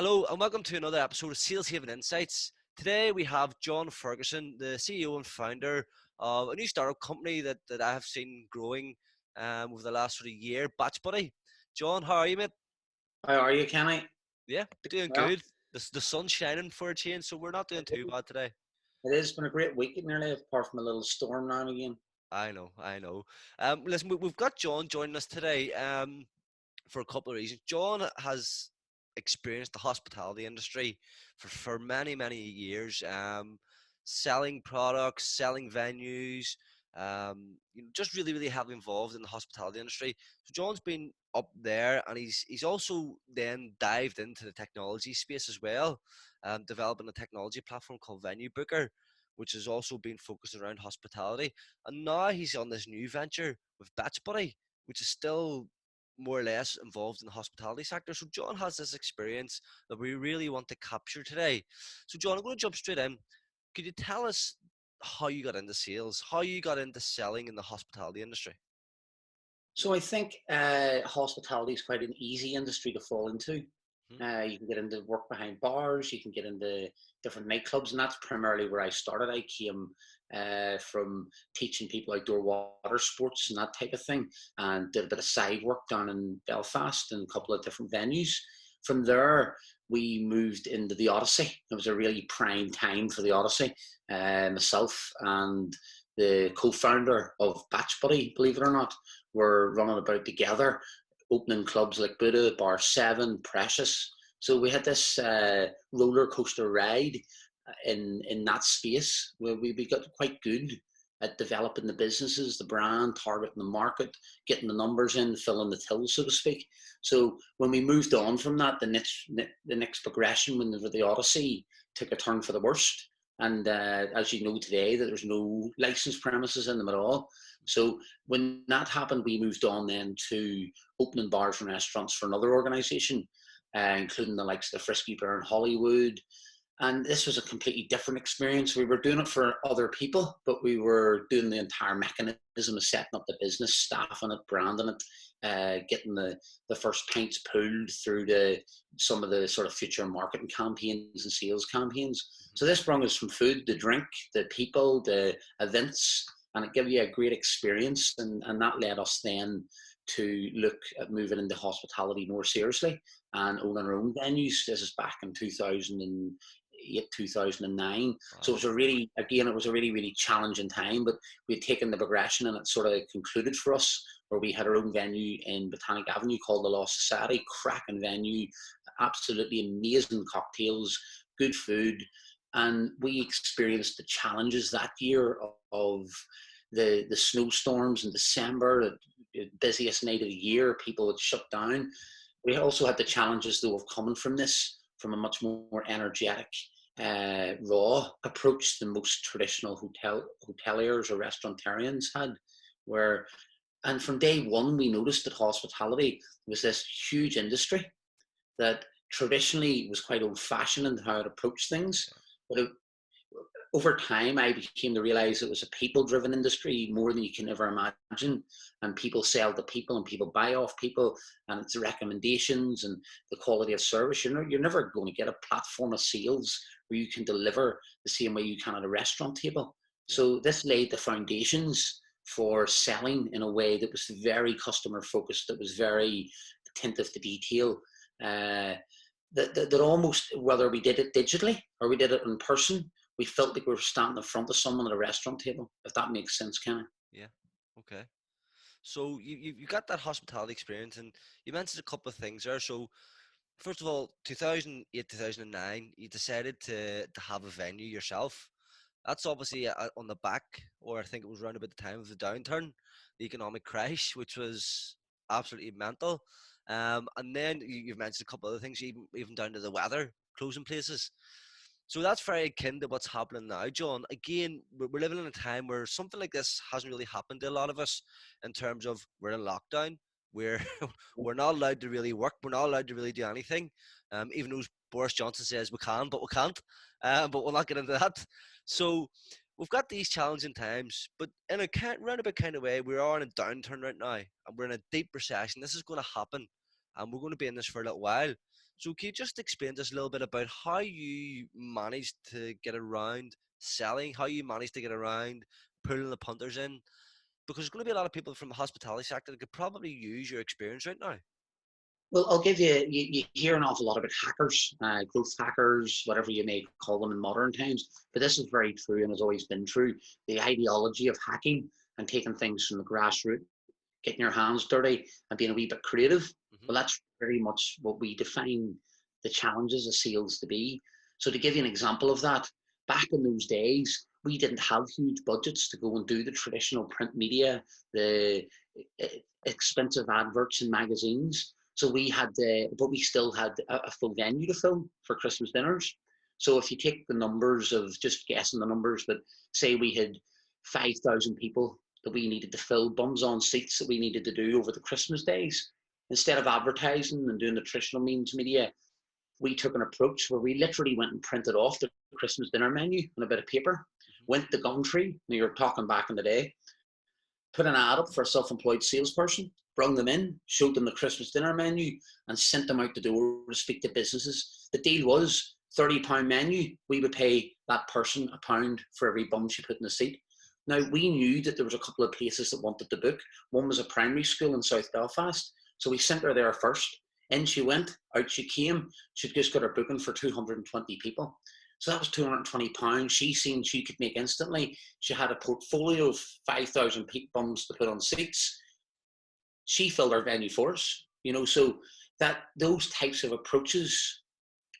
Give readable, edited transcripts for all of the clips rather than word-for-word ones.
Hello and welcome to another episode of Sales Haven Insights. Today we have John Ferguson, the CEO and founder of a new startup company that I have seen growing over the last sort of year, BatchBuddy. John, how are you, mate? How are you, Kenny? Yeah, doing Well, good. The sun's shining for a change, so we're not doing too bad today. it has been a great week, nearly, apart from a little storm now and again. I know. Listen, we've got John joining us today. For a couple of reasons. John has experienced the hospitality industry for many, many years, selling products, selling venues, just really, really heavily involved in the hospitality industry. So John's been up there, and he's also then dived into the technology space as well, developing a technology platform called Venue Booker, which has also been focused around hospitality. And now he's on this new venture with BatchBuddy, which is still more or less involved in the hospitality sector. So John has this experience that we really want to capture today. So John, I'm going to jump straight in. Could you tell us how you got into sales, how you got into selling in the hospitality industry? So I think hospitality is quite an easy industry to fall into. Hmm. You can get into work behind bars, you can get into different nightclubs, and that's primarily where I started. I came from teaching people outdoor water sports and that type of thing, and did a bit of side work down in Belfast and a couple of different venues. From there, we moved into the Odyssey. It was a really prime time for the Odyssey. Myself and the co-founder of BatchBuddy, believe it or not, were running about together, opening clubs like Buddha, Bar 7, Precious. So we had this roller coaster ride in that space where we got quite good at developing the businesses, the brand, targeting the market, getting the numbers in, filling the till, so to speak. So when we moved on from that, the next progression when the Odyssey took a turn for the worst. And as you know today, that there's no licensed premises in them at all. So when that happened, we moved on then to opening bars and restaurants for another organisation, including the likes of the Frisky Bear in Hollywood. And this was a completely different experience. We were doing it for other people, but we were doing the entire mechanism of setting up the business, staffing it, branding it, getting the first pints pulled through some of the sort of future marketing campaigns and sales campaigns. So this brought us from food, the drink, the people, the events, and it gave you a great experience. And that led us then to look at moving into hospitality more seriously and owning our own venues. This is back in 2008, 2009. So it Wow. was it was a really, really challenging time, but we had taken the progression and it sort of concluded for us where we had our own venue in Botanic Avenue called the Law Society, cracking venue, absolutely amazing cocktails, good food. And we experienced the challenges that year of the snowstorms in December, the busiest night of the year, people would shut down. We also had the challenges, though, of coming from this from a much more energetic, raw approach than most traditional hoteliers or restauratarians had. Where, and from day one, we noticed that hospitality was this huge industry that traditionally was quite old-fashioned in how it approached things, but over time, I came to realize it was a people-driven industry more than you can ever imagine. And people sell to people, and people buy off people, and it's the recommendations and the quality of service. You're never going to get a platform of sales where you can deliver the same way you can at a restaurant table. Yeah. So this laid the foundations for selling in a way that was very customer focused, that was very attentive to detail. That almost, whether we did it digitally or we did it in person, we felt like we were standing in front of someone at a restaurant table, if that makes sense, Kenny. Yeah. Okay. So you got that hospitality experience, and you mentioned a couple of things there. So first of all, 2008, 2009, you decided to have a venue yourself. That's obviously on the back, or I think it was around about the time of the downturn, the economic crash, which was absolutely mental. And then you've mentioned a couple of other things, even down to the weather, closing places. So that's very akin to what's happening now, John. Again, we're living in a time where something like this hasn't really happened to a lot of us in terms of we're in lockdown. We're we're not allowed to really work. We're not allowed to really do anything. Even though Boris Johnson says we can, but we can't. But we'll not get into that. So we've got these challenging times, but in a roundabout kind of way, we are in a downturn right now, and we're in a deep recession. This is going to happen, and we're going to be in this for a little while. So can you just explain to us a little bit about how you managed to get around selling, how you managed to get around pulling the punters in? Because there's going to be a lot of people from the hospitality sector that could probably use your experience right now. Well, I'll give you hear an awful lot about hackers, growth hackers, whatever you may call them in modern times. But this is very true and has always been true. The ideology of hacking and taking things from the grassroots, getting your hands dirty and being a wee bit creative. Mm-hmm. Well, that's very much what we define the challenges of sales to be. So to give you an example of that, back in those days, we didn't have huge budgets to go and do the traditional print media, the expensive adverts in magazines. So we had, but we still had a full venue to fill for Christmas dinners. So if you take the numbers of, just guessing the numbers, but say we had 5,000 people that we needed to fill, bums on seats that we needed to do over the Christmas days. Instead of advertising and doing the traditional means media, we took an approach where we literally went and printed off the Christmas dinner menu on a bit of paper, Mm-hmm. went to Gumtree, you're talking back in the day, put an ad up for a self-employed salesperson, brought them in, showed them the Christmas dinner menu, and sent them out the door to speak to businesses. The deal was £30 menu. We would pay that person £1 for every bum she put in the seat. Now, we knew that there was a couple of places that wanted to book. One was a primary school in South Belfast. So we sent her there first. In she went, out she came. She'd just got her booking for 220 people. So that was £220. She seen she could make instantly. She had a portfolio of 5,000 bums to put on seats. She filled our venue for us, so that those types of approaches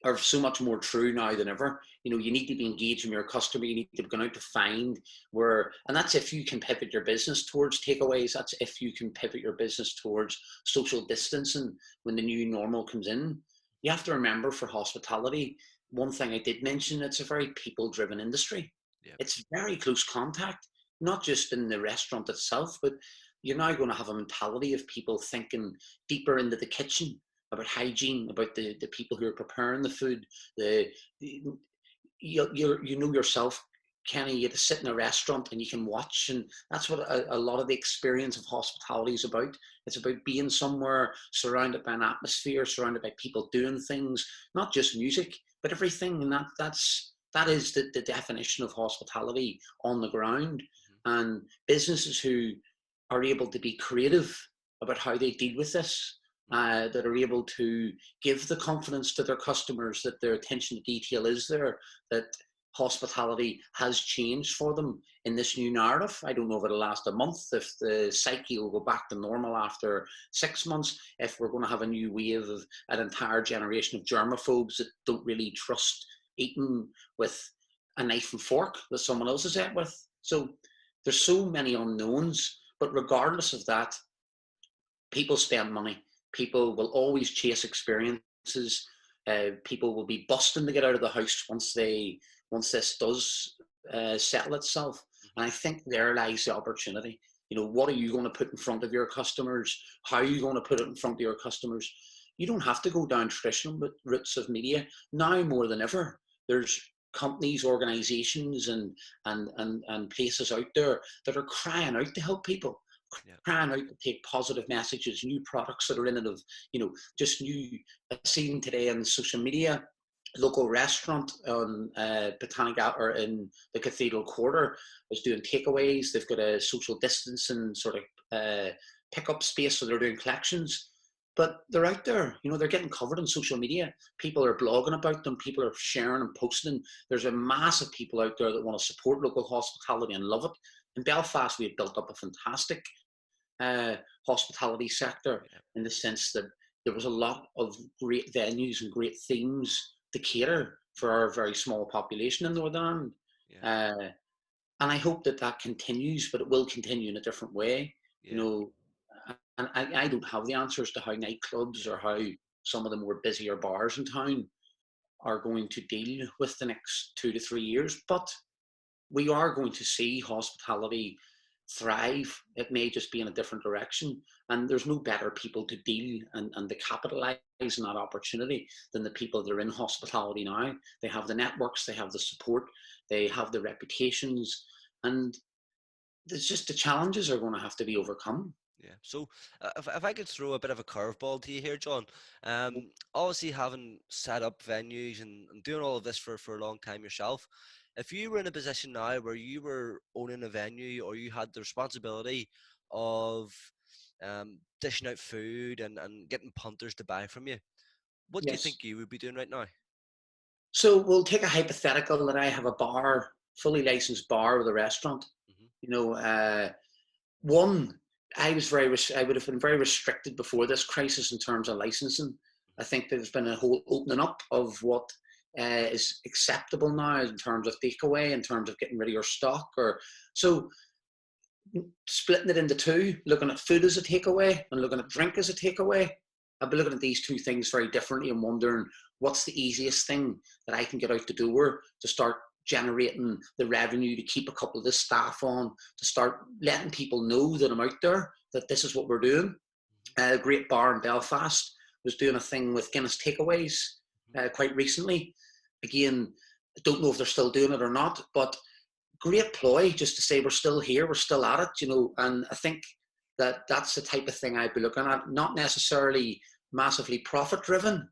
are so much more true now than ever. You need to be engaging your customer. You need to be going out to find where, and that's if you can pivot your business towards takeaways. That's if you can pivot your business towards social distancing when the new normal comes in. You have to remember, for hospitality, one thing I did mention, it's a very people-driven industry. Yep. It's very close contact, not just in the restaurant itself, but you're now going to have a mentality of people thinking deeper into the kitchen, about hygiene, about the people who are preparing the food. You know yourself, Kenny, you have to sit in a restaurant and you can watch, and that's what a lot of the experience of hospitality is about. It's about being somewhere surrounded by an atmosphere, surrounded by people doing things, not just music, but everything. And that is the definition of hospitality on the ground. Mm-hmm. And businesses who are able to be creative about how they deal with this, that are able to give the confidence to their customers that their attention to detail is there, that hospitality has changed for them in this new narrative. I don't know if it'll last a month, if the psyche will go back to normal after 6 months, if we're going to have a new wave of an entire generation of germaphobes that don't really trust eating with a knife and fork that someone else has ate with. So there's so many unknowns, but regardless of that, people spend money. People will always chase experiences. People will be busting to get out of the house once this does settle itself. And I think there lies the opportunity. What are you going to put in front of your customers? How are you going to put it in front of your customers? You don't have to go down traditional routes of media. Now more than ever, there's companies, organizations, and places out there that are crying out to help people. Yeah. Crying out to take positive messages, new products that are in it, of just new. I've seen today on social media, local restaurant on Botanic or in the Cathedral Quarter is doing takeaways. They've got a social distancing sort of pickup space, so they're doing collections. But they're out there, they're getting covered on social media. People are blogging about them. People are sharing and posting. There's a mass of people out there that want to support local hospitality and love it. In Belfast, we have built up a fantastic hospitality sector, in the sense that there was a lot of great venues and great themes to cater for our very small population in Northern Ireland. Yeah. And I hope that continues, but it will continue in a different way. Yeah. And I don't have the answers to how nightclubs or how some of the more busier bars in town are going to deal with the next 2 to 3 years, but we are going to see hospitality thrive. It may just be in a different direction, and there's no better people to deal and to capitalize on that opportunity than the people that are in hospitality now. They have the networks, they have the support, they have the reputations, and there's just the challenges are going to have to be overcome. Yeah. So if I could throw a bit of a curveball to you here, John, obviously having set up venues and doing all of this for a long time yourself, if you were in a position now where you were owning a venue or you had the responsibility of dishing out food and getting punters to buy from you, what do you think Yes. you would be doing right now? So we'll take a hypothetical that I have a bar, fully licensed bar with a restaurant. Hmm. You know, one, I would have been very restricted before this crisis in terms of licensing. I think there's been a whole opening up of what is acceptable now in terms of takeaway, in terms of getting rid of your stock, or so splitting it into two, looking at food as a takeaway and looking at drink as a takeaway. I'll be looking at these two things very differently and wondering what's the easiest thing that I can get out the door to start generating the revenue to keep a couple of the staff on, to start letting people know that I'm out there, that this is what we're doing. A great bar in Belfast was doing a thing with Guinness takeaways quite recently. Again, I don't know if they're still doing it or not, but great ploy just to say we're still here, we're still at it, you know. And I think that that's the type of thing I'd be looking at, not necessarily massively profit driven,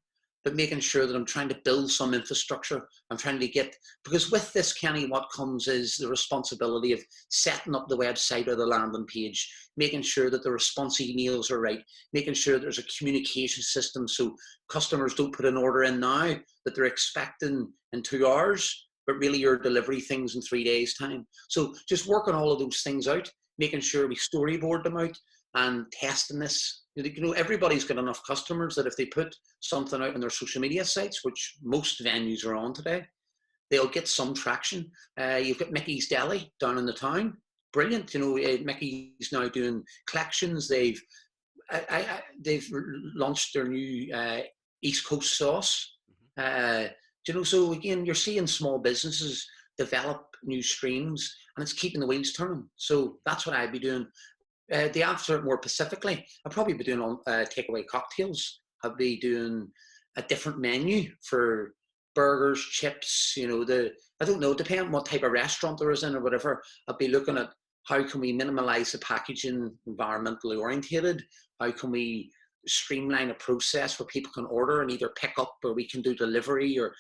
but making sure that I'm trying to build some infrastructure. I'm trying to get, because with this, Kenny, what comes is the responsibility of setting up the website or the landing page, making sure that the response emails are right, making sure there's a communication system so customers don't put an order in now that they're expecting in 2 hours, but really your delivery things in 3 days' time. So just working all of those things out, making sure we storyboard them out and testing this. You know, everybody's got enough customers that if they put something out on their social media sites, which most venues are on today, they'll get some traction. You've got Mickey's Deli down in the town. Brilliant. You know, Mickey's now doing collections. They've launched their new East Coast sauce. You know, so again, you're seeing small businesses develop new streams, and it's keeping the wheels turning. So that's what I'd be doing. The answer more specifically, I'd probably be doing takeaway cocktails. I'd be doing a different menu for burgers, chips. You know, I don't know, depending on what type of restaurant there is in or whatever. I'd be looking at how can we minimize the packaging, environmentally orientated. How can we streamline a process where people can order and either pick up or we can do delivery, or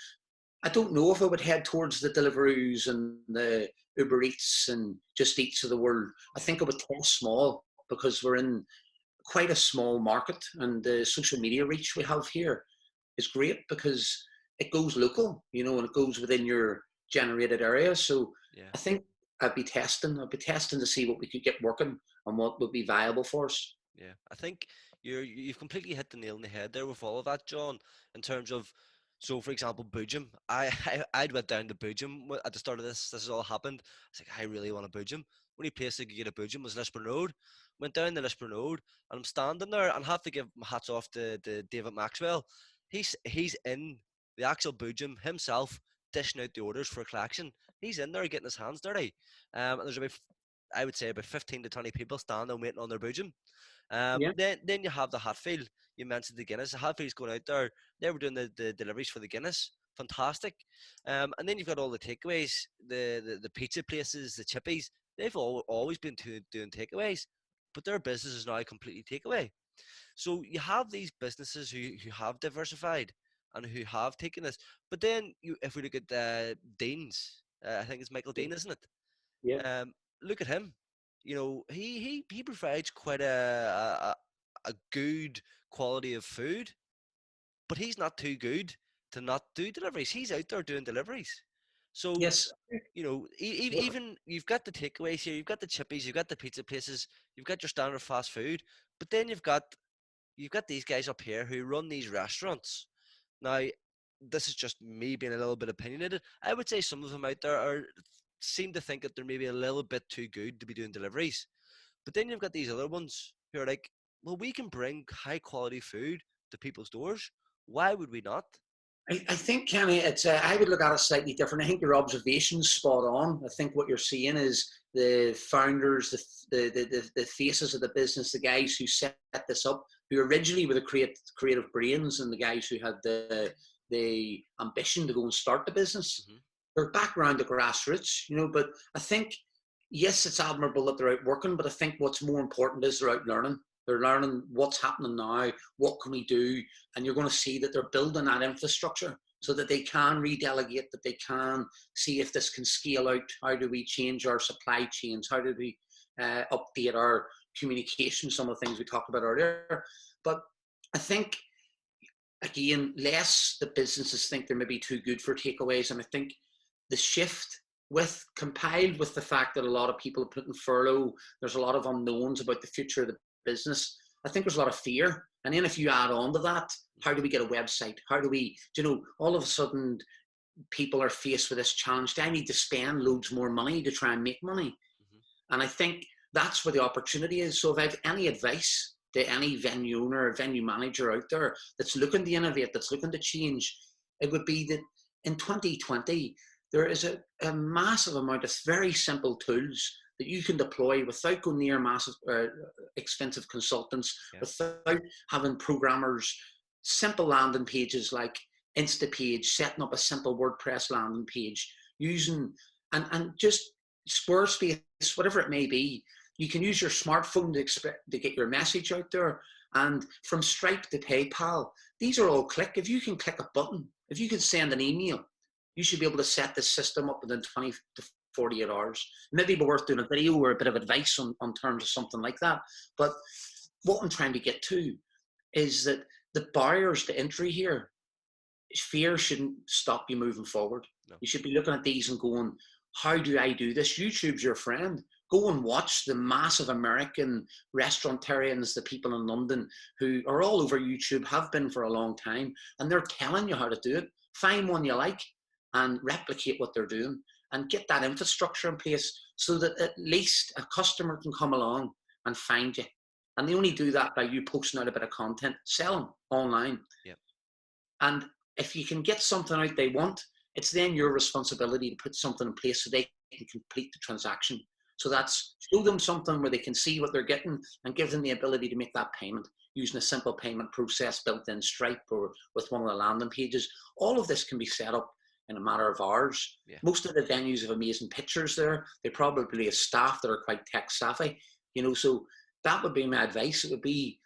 I don't know if I would head towards the Deliveroos and the Uber Eats and Just Eats of the world. I Yeah. think I would test small because we're in quite a small market, and the social media reach we have here is great because it goes local, you know, and it goes within your generated area. So Yeah. I think I'd be testing to see what we could get working and what would be viable for us. Yeah, I think you've completely hit the nail on the head there with all of that, John. In terms of, so for example, Boojum. I'd went down to Boojum at the start of this. This has all happened. I was like, I really want a Boojum. Only place I could get a Boojum was Lisburn Road. Went down the Lisburn Road, and I'm standing there, and have to give my hats off to David Maxwell. He's in the actual Boojum himself, dishing out the orders for a collection. He's in there getting his hands dirty. And there's about, I would say, about 15 to 20 people standing waiting on their Boojum. Yeah. Then you have the Hatfield. You mentioned the Guinness. The Hatfield's going out there. They were doing the deliveries for the Guinness. Fantastic. And then you've got all the takeaways, the pizza places, the chippies. They've always been doing takeaways, but their business is now completely takeaway. So you have these businesses who have diversified and who have taken this. But then if we look at Dean's, I think it's Michael Dean, isn't it? Yeah. Look at him. You know, he provides quite a good quality of food, but he's not too good to not do deliveries. He's out there doing deliveries. So, Yes. you know, even you've got the takeaways here, you've got the chippies, you've got the pizza places, you've got your standard fast food, but then you've got these guys up here who run these restaurants. Now, this is just me being a little bit opinionated. I would say some of them out there seem to think that they're maybe a little bit too good to be doing deliveries. But then you've got these other ones who are like, well, we can bring high quality food to people's doors. Why would we not? I think, Kenny, it's. I would look at it slightly different. I think your observation's spot on. I think what you're seeing is the founders, the faces of the business, the guys who set this up, who originally were the creative brains, and the guys who had the ambition to go and start the business. Hmm. They're back around the grassroots, you know. But I think yes, it's admirable that they're out working, but I think what's more important is they're out learning. They're learning what's happening now, what can we do, and you're going to see that they're building that infrastructure so that they can redelegate, that they can see if this can scale out. How do we change our supply chains? How do we update our communication? Some of the things we talked about earlier. But I think, again, less the businesses think they're maybe too good for takeaways, and I think the shift compiled with the fact that a lot of people are putting furlough, there's a lot of unknowns about the future of the business. I think there's a lot of fear. And then if you add on to that, how do we get a website? How do we, all of a sudden people are faced with this challenge. I need to spend loads more money to try and make money. Mm-hmm. And I think that's where the opportunity is. So if I have any advice to any venue owner or venue manager out there that's looking to innovate, that's looking to change, it would be that in 2020, there is a massive amount of very simple tools that you can deploy without going near massive expensive consultants, without having programmers, simple landing pages like Instapage, setting up a simple WordPress landing page, using, and just Squarespace, whatever it may be. You can use your smartphone to get your message out there. And from Stripe to PayPal, these are all if you can click a button, if you can send an email, you should be able to set this system up within 20 to 48 hours. Maybe it'd be worth doing a video or a bit of advice on terms of something like that. But what I'm trying to get to is that the barriers to entry here, fear shouldn't stop you moving forward. No. You should be looking at these and going, how do I do this? YouTube's your friend. Go and watch the massive American restauratarians, the people in London who are all over YouTube, have been for a long time, and they're telling you how to do it. Find one you like and replicate what they're doing and get that infrastructure in place so that at least a customer can come along and find you. And they only do that by you posting out a bit of content, selling online. Yep. And if you can get something out they want, it's then your responsibility to put something in place so they can complete the transaction. So that's show them something where they can see what they're getting and give them the ability to make that payment using a simple payment process built in Stripe or with one of the landing pages. All of this can be set up in a matter of hours. Yeah. Most of the venues have amazing pictures there. They probably have staff that are quite tech savvy, so that would be my advice. It would be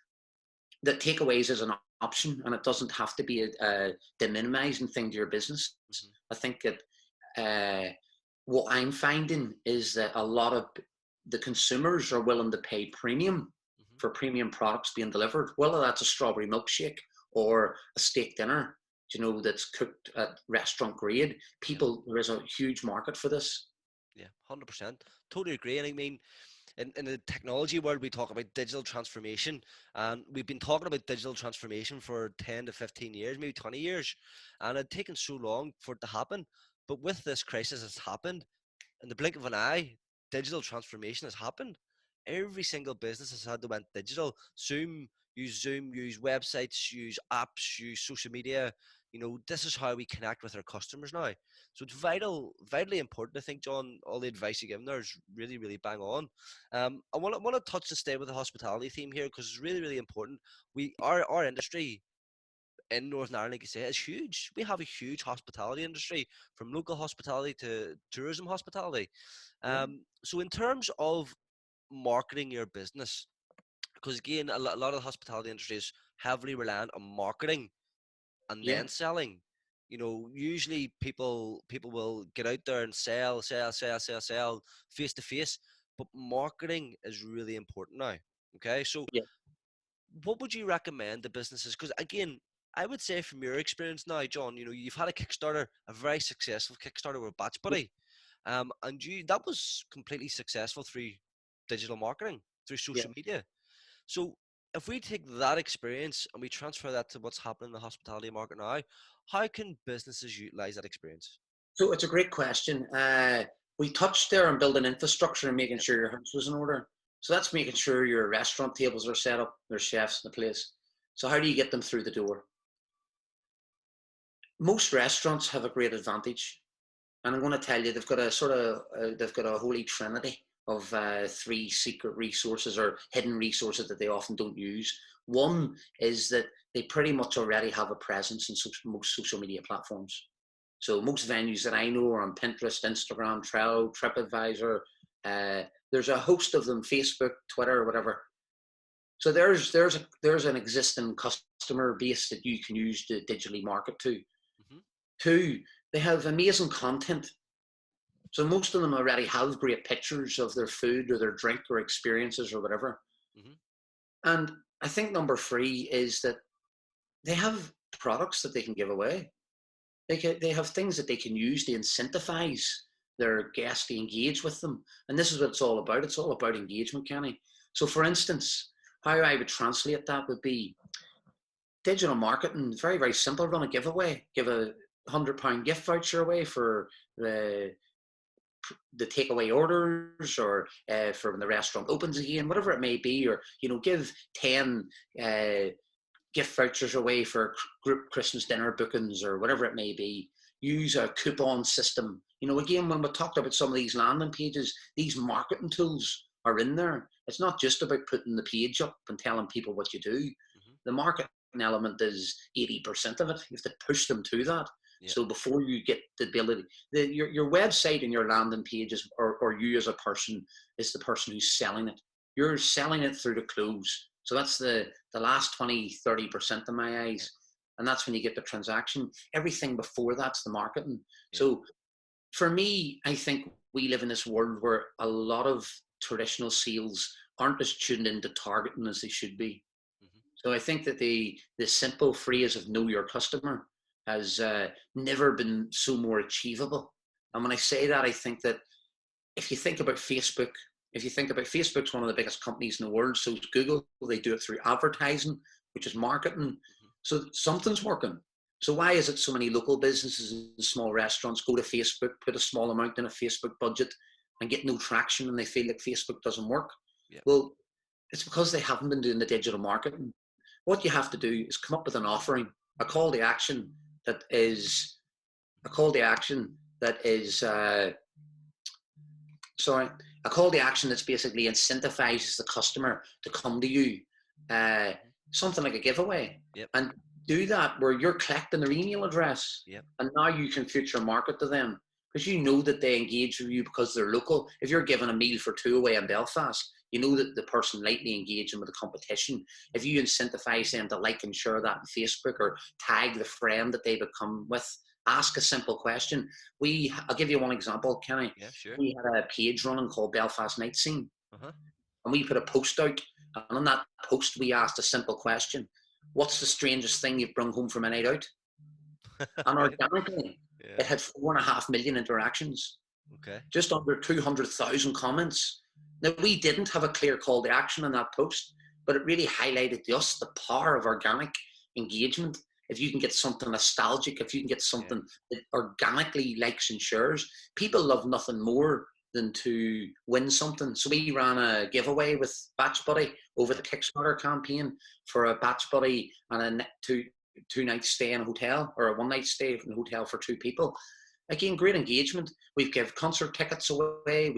that takeaways is an option, and it doesn't have to be a deminimizing thing to your business. Mm-hmm. I think that what I'm finding is that a lot of the consumers are willing to pay premium for premium products being delivered, whether that's a strawberry milkshake or a steak dinner, that's cooked at restaurant grade. There is a huge market for this. Yeah, 100%. Totally agree. And I mean, in the technology world, we talk about digital transformation, and we've been talking about digital transformation for 10 to 15 years, maybe 20 years, and it's taken so long for it to happen. But with this crisis, it's happened in the blink of an eye. Digital transformation has happened. Every single business has had to went digital. Zoom, use websites, use apps, use social media. This is how we connect with our customers now. So it's vitally important. I think, John, all the advice you give there is really, really bang on. I want to touch and stay with the hospitality theme here because it's really, really important. Our industry in Northern Ireland, like you say, is huge. We have a huge hospitality industry, from local hospitality to tourism hospitality. So in terms of marketing your business, because again, a lot of the hospitality industry is heavily reliant on marketing and then selling. Usually people will get out there and sell face to face, but marketing is really important now. Okay, so what would you recommend to businesses? Because again, I would say from your experience now, John, you've had a Kickstarter, a very successful Kickstarter with BatchBuddy, and that was completely successful through digital marketing, through social media. So if we take that experience and we transfer that to what's happening in the hospitality market now, how can businesses utilize that experience? So it's a great question. We touched there on building infrastructure and making sure your house was in order. So that's making sure your restaurant tables are set up, there's chefs in the place. So how do you get them through the door? Most restaurants have a great advantage. And I'm going to tell you, they've got a holy trinity of 3 secret resources or hidden resources that they often don't use. One is that they pretty much already have a presence in most social media platforms. So most venues that I know are on Pinterest, Instagram, Trello, TripAdvisor, There's a host of them, Facebook, Twitter, whatever. So there's an existing customer base that you can use to digitally market to. Mm-hmm. Two, they have amazing content. So most of them already have great pictures of their food or their drink or experiences or whatever. Mm-hmm. And I think number three is that they have products that they can give away. They have things that they can use to incentivize their guests to engage with them. And this is what it's all about. It's all about engagement, Kenny. So for instance, how I would translate that would be digital marketing. Very, very simple. Run a giveaway. Give a £100 gift voucher away for the takeaway orders, or for when the restaurant opens again, whatever it may be, or give 10 gift vouchers away for group Christmas dinner bookings or whatever it may be. Use a coupon system. Again, when we talked about some of these landing pages, these marketing tools are in there. It's not just about putting the page up and telling people what you do. Mm-hmm. The marketing element is 80% of it. You have to push them to that. Yeah. So before you get the ability, your website and your landing pages, or you as a person, is the person who's selling it. You're selling it through the close. So that's the last 20-30% in my eyes. And that's when you get the transaction. Everything before that's the marketing. Yeah. So for me, I think we live in this world where a lot of traditional sales aren't as tuned into targeting as they should be. Mm-hmm. So I think that the simple phrase of know your customer has never been so more achievable. And when I say that, I think that if you think about Facebook, Facebook's one of the biggest companies in the world. So is Google. They do it through advertising, which is marketing. Mm-hmm. So something's working. So why is it so many local businesses and small restaurants go to Facebook, put a small amount in a Facebook budget, and get no traction, and they feel like Facebook doesn't work? Yeah. Well, it's because they haven't been doing the digital marketing. What you have to do is come up with an offering, a call to action that is a call to action that's basically incentivizes the customer to come to you, something like a giveaway. Yep. And do that where you're collecting their email address. Yep. And now you can future market to them, because you know that they engage with you because they're local. If you're giving a meal for two away in Belfast, you know that the person lightly engaging with the competition. If you incentivize them to like and share that on Facebook, or tag the friend that they become with, ask a simple question. I'll give you one example, Kenny. Yeah, sure. We had a page running called Belfast Night Scene. Uh-huh. And we put a post out. And on that post, we asked a simple question. What's the strangest thing you've brought home from a night out? And organically, it had 4.5 million interactions. Okay. Just under 200,000 comments. Now, we didn't have a clear call to action in that post, but it really highlighted to us the power of organic engagement. If you can get something nostalgic, if you can get something that organically likes and shares, people love nothing more than to win something. So we ran a giveaway with BatchBuddy over the Kickstarter campaign for a BatchBuddy and a two night stay in a hotel, or a one night stay in a hotel for two people. Again, great engagement. We've give concert tickets away.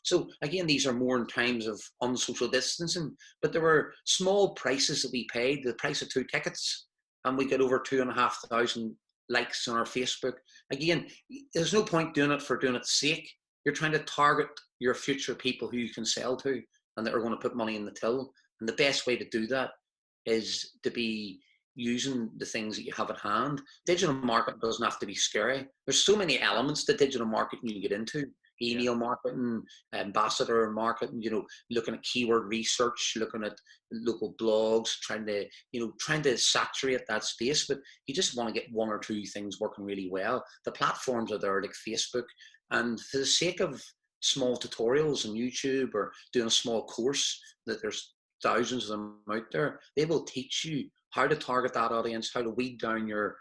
So again, these are more in times of unsocial distancing, but there were small prices that we paid, the price of two tickets, and we got over 2,500 likes on our Facebook. Again, there's no point doing it for doing its sake. You're trying to target your future people who you can sell to and that are going to put money in the till. And the best way to do that is to be using the things that you have at hand. Digital marketing doesn't have to be scary. There's so many elements to digital marketing you can get into. Email marketing, ambassador marketing, looking at keyword research, looking at local blogs, trying to saturate that space. But you just want to get one or two things working really well. The platforms are there, like Facebook. And for the sake of small tutorials on YouTube, or doing a small course, that there's thousands of them out there, they will teach you how to target that audience, how to weed down your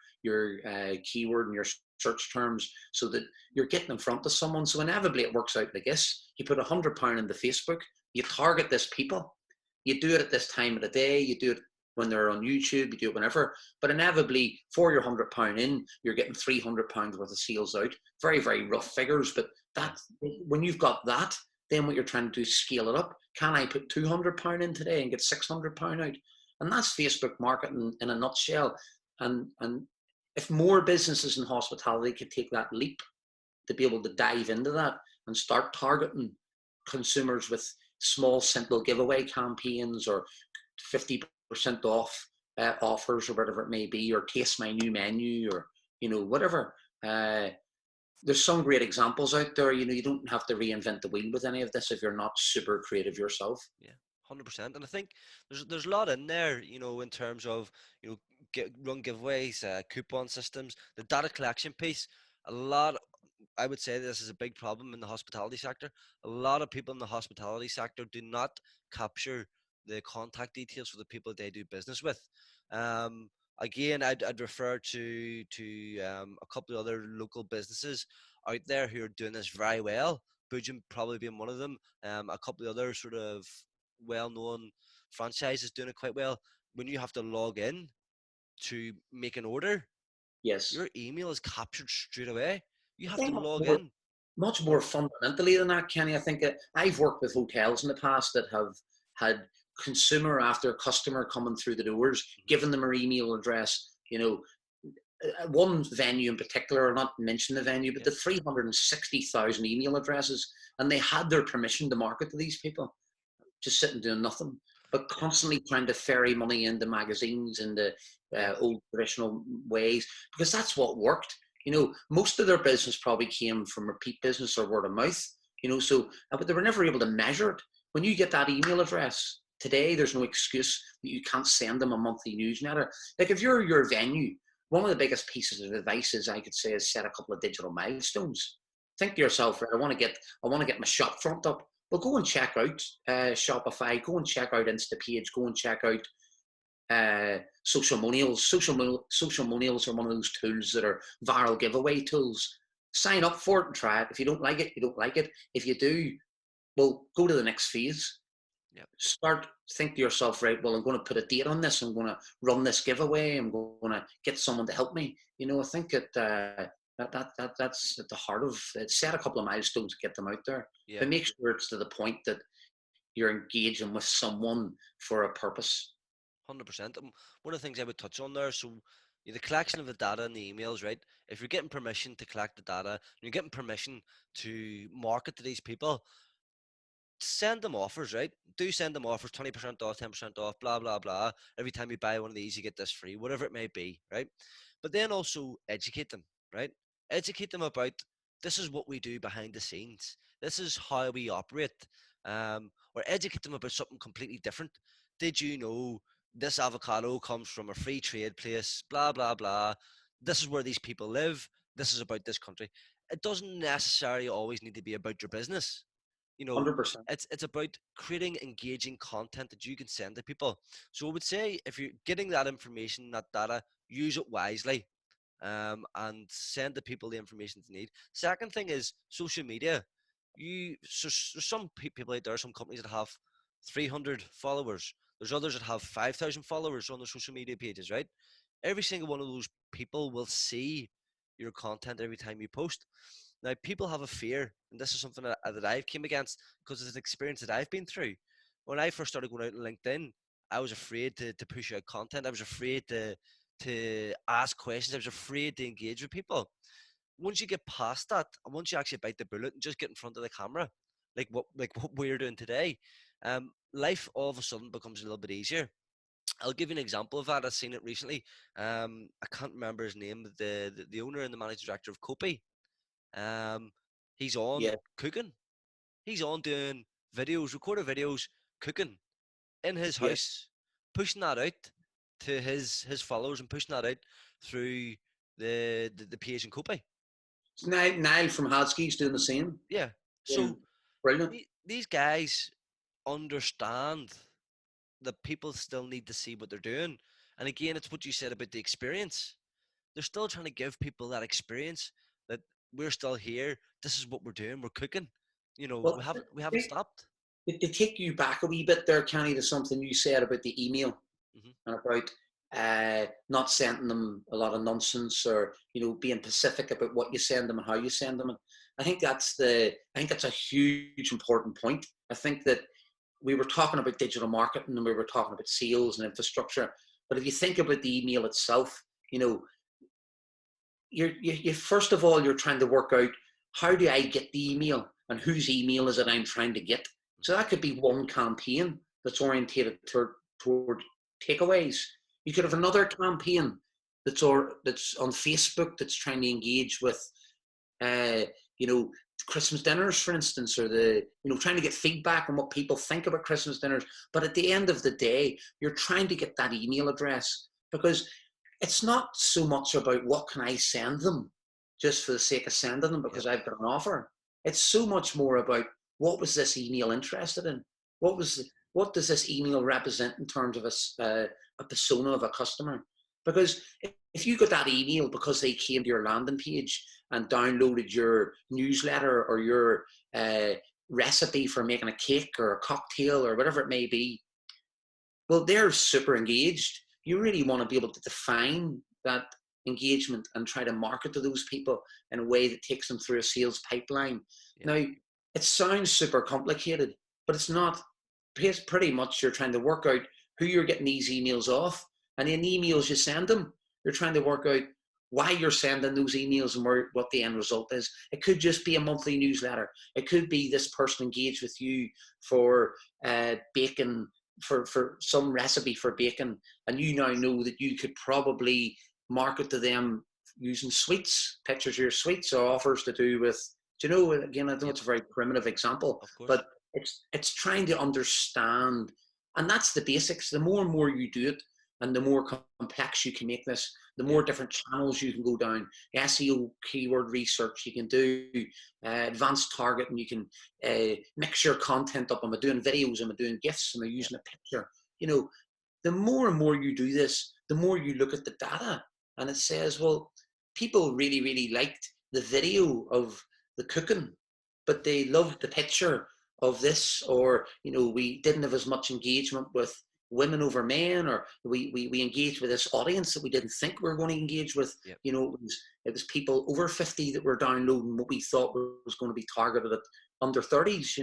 keyword and your search terms, so that you're getting in front of someone. So inevitably it works out like this. You put £100 into Facebook, you target this people, you do it at this time of the day, you do it when they're on YouTube, you do it whenever, but inevitably for your £100 in, you're getting £300 worth of sales out. Very, very rough figures, but that, when you've got that, then what you're trying to do is scale it up. Can I put £200 in today and get £600 out? And that's Facebook marketing in a nutshell. And if more businesses in hospitality could take that leap to be able to dive into that and start targeting consumers with small, simple giveaway campaigns or 50% off offers or whatever it may be, or taste my new menu, or whatever. There's some great examples out there. You don't have to reinvent the wheel with any of this if you're not super creative yourself. Yeah, 100%. And I think there's a lot in there, in terms of run giveaways, coupon systems, the data collection piece. A lot. I would say this is a big problem in the hospitality sector. A lot of people in the hospitality sector do not capture the contact details for the people they do business with. Again, I'd refer to a couple of other local businesses out there who are doing this very well. Boojum probably being one of them. A couple of other sort of well-known franchises doing it quite well. When you have to log in to make an order, Yes. your email is captured straight away. You I have to think log in. much more fundamentally than that, Kenny. I think I've worked with hotels in the past that have had consumer after customer coming through the doors, given them their email address. One venue in particular, I'll not mention the venue, but Yeah. the 360,000 email addresses, and they had their permission to market to these people, just sitting doing nothing, but constantly trying to ferry money into magazines and the Yeah. old traditional ways, because that's what worked. Most of their business probably came from repeat business or word of mouth. But they were never able to measure it. When you get that email address today, there's no excuse that you can't send them a monthly newsletter. Like if you're your venue, one of the biggest pieces of advice is I could say is set a couple of digital milestones. Think to yourself, right, I want to get my shop front up. Well, go and check out Shopify. Go and check out Instapage. Go and check out social monials. Social monials are one of those tools that are viral giveaway tools. Sign up for it and try it. If you don't like it, you don't like it. If you do, well, go to the next phase. Yep. Think to yourself, right, well, I'm going to put a date on this. I'm going to run this giveaway. I'm going to get someone to help me. I think that's at the heart of it. Set a couple of milestones to get them out there, Yeah. but make sure it's to the point that you're engaging with someone for a purpose. 100%. One of the things I would touch on there, so the collection of the data and the emails, right? If you're getting permission to collect the data, you're getting permission to market to these people, send them offers, right? Do send them offers, 20% off, 10% off, blah, blah, blah. Every time you buy one of these, you get this free, whatever it may be, right? But then also educate them, right? Educate them about this is what we do behind the scenes. This is how we operate. Or educate them about something completely different. Did you know this avocado comes from a free trade place, blah, blah, blah. This is where these people live. This is about this country. It doesn't necessarily always need to be about your business. 100%. It's about creating engaging content that you can send to people. So I would say if you're getting that information, that data, use it wisely, and send the people the information they need. Second thing is social media. There's some people out there, some companies that have 300 followers. There's others that have 5,000 followers on their social media pages, right? Every single one of those people will see your content every time you post. Now, people have a fear, and this is something that I've came against because it's an experience that I've been through. When I first started going out on LinkedIn, I was afraid to push out content. I was afraid to ask questions. I was afraid to engage with people. Once you get past that, and once you actually bite the bullet and just get in front of the camera, like what we're doing today, life all of a sudden becomes a little bit easier. I'll give you an example of that. I've seen it recently. I can't remember his name. The owner and the managing director of Kopi. Um, he's on Yeah. cooking. He's on doing videos, recorded videos, cooking in his Yeah. house, pushing that out to his followers and pushing that out through the page in Kopi. Niall from Hadski's doing the same. Yeah. Yeah. So Brilliant. these guys understand that people still need to see what they're doing. And again, it's what you said about the experience. They're still trying to give people that experience that we're still here. This is what we're doing. We're cooking. Well, We haven't stopped. to take you back a wee bit there, Kenny, to something you said about the email Hmm. and about not sending them a lot of nonsense, or being specific about what you send them and how you send them. And I think that's a huge important point. I think that we were talking about digital marketing and we were talking about sales and infrastructure, but if you think about the email itself, you first of all you're trying to work out, how do I get the email? and whose email is it I'm trying to get. So that could be one campaign that's orientated toward takeaways. You could have another campaign that's on Facebook that's trying to engage with, you know, Christmas dinners, for instance, or trying to get feedback on what people think about Christmas dinners. But at the end of the day, you're trying to get that email address, because it's not so much about what can I send them just for the sake of sending them because I've got an offer. It's so much more about, what was this email interested in? What does this email represent in terms of a persona of a customer? Because if you got that email because they came to your landing page and downloaded your newsletter or your recipe for making a cake or a cocktail or whatever it may be, well, they're super engaged. You really want to be able to define that engagement and try to market to those people in a way that takes them through a sales pipeline. Now, it sounds super complicated, but it's not. Pretty much you're trying to work out who you're getting these emails off, and in emails you send them, you're trying to work out why you're sending those emails and what the end result is. It could just be a monthly newsletter. It could be this person engaged with you for baking, for some recipe for baking, and you now know that you could probably market to them using sweets, pictures of your sweets, or offers to do with, again, I know it's a very primitive example, but it's trying to understand, and that's the basics. The more and more you do it, and the more complex you can make this, the more different channels you can go down. SEO, keyword research, you can do advanced targeting, you can mix your content up. Am I doing videos? Am I doing GIFs? Am I using a picture? The more and more you do this, the more you look at the data, and it says, well, people really, really liked the video of the cooking, but they loved the picture of this, or we didn't have as much engagement with women over men, or we engaged with this audience that we didn't think we were going to engage with. It was people over 50 that were downloading what we thought was going to be targeted at under 30s.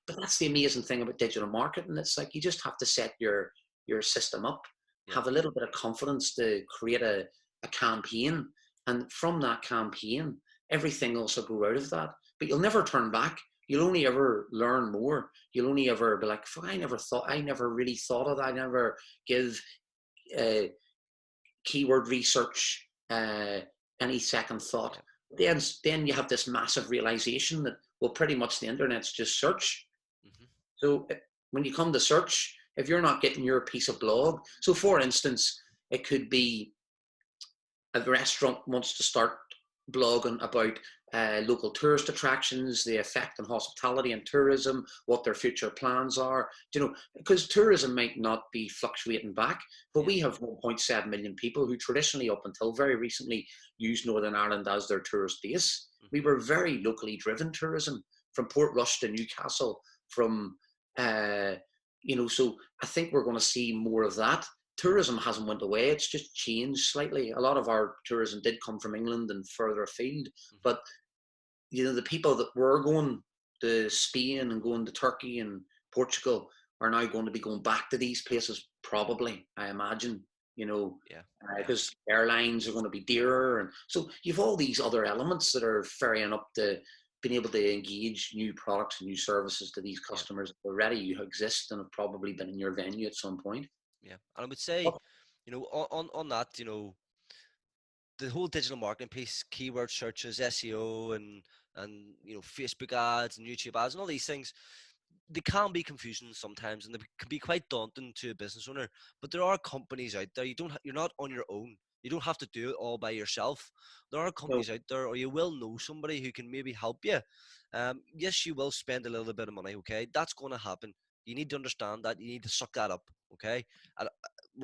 But that's the amazing thing about digital marketing. It's like you just have to set your system up, have a little bit of confidence to create a campaign, and from that campaign everything else will grow out of that. But you'll never turn back. You'll only ever learn more. You'll only ever be like, I never really thought of that. I never give keyword research any second thought. Then you have this massive realization that, well, pretty much the internet's just search. So when you come to search, if you're not getting your piece of blog, so for instance, it could be a restaurant wants to start blogging about local tourist attractions, the effect on hospitality and tourism, what their future plans are. Because tourism might not be fluctuating back, but we have 1.7 million people who traditionally, up until very recently, used Northern Ireland as their tourist base. We were very locally driven tourism, from Portrush to Newcastle, from so I think we're going to see more of that. Tourism hasn't went away, it's just changed slightly. A lot of our tourism did come from England and further afield, but the people that were going to Spain and going to Turkey and Portugal are now going to be going back to these places, probably, I imagine, because airlines are going to be dearer, and so you've all these other elements that are ferrying up to being able to engage new products and new services to these customers that already exist and have probably been in your venue at some point. Yeah, and I would say, on that, the whole digital marketing piece, keyword searches, SEO, and Facebook ads and YouTube ads and all these things, they can be confusing sometimes, and they can be quite daunting to a business owner. But there are companies out there. You're not on your own. You don't have to do it all by yourself. There are companies out there, or you will know somebody who can maybe help you. Yes, you will spend a little bit of money. Okay, that's going to happen. You need to understand that. You need to suck that up. Okay, and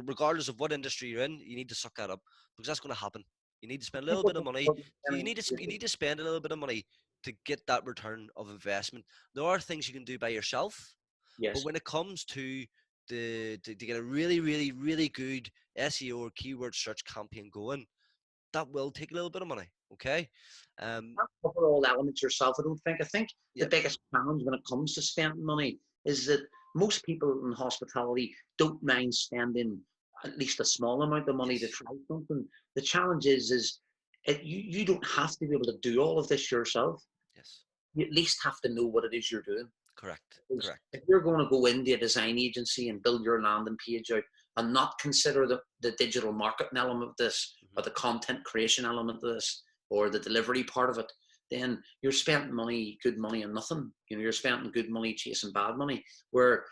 regardless of what industry you're in, you need to suck that up, because that's going to happen. You need to spend a little bit of money. You need to spend a little bit of money to get that return of investment. There are things you can do by yourself, but when it comes to to get a really, really, really good SEO or keyword search campaign going, that will take a little bit of money. Okay. Cover all elements yourself. I think the biggest challenge when it comes to spending money is that most people in hospitality don't mind spending at least a small amount of money to try something. The challenge is you don't have to be able to do all of this yourself. Yes. you at least have to know what it is you're doing. Correct. Because Correct. if you're going to go into a design agency and build your landing page out and not consider the digital marketing element of this, Hmm. or the content creation element of this, or the delivery part of it, then you're spending money, good money on nothing. You're spending good money chasing bad money. Where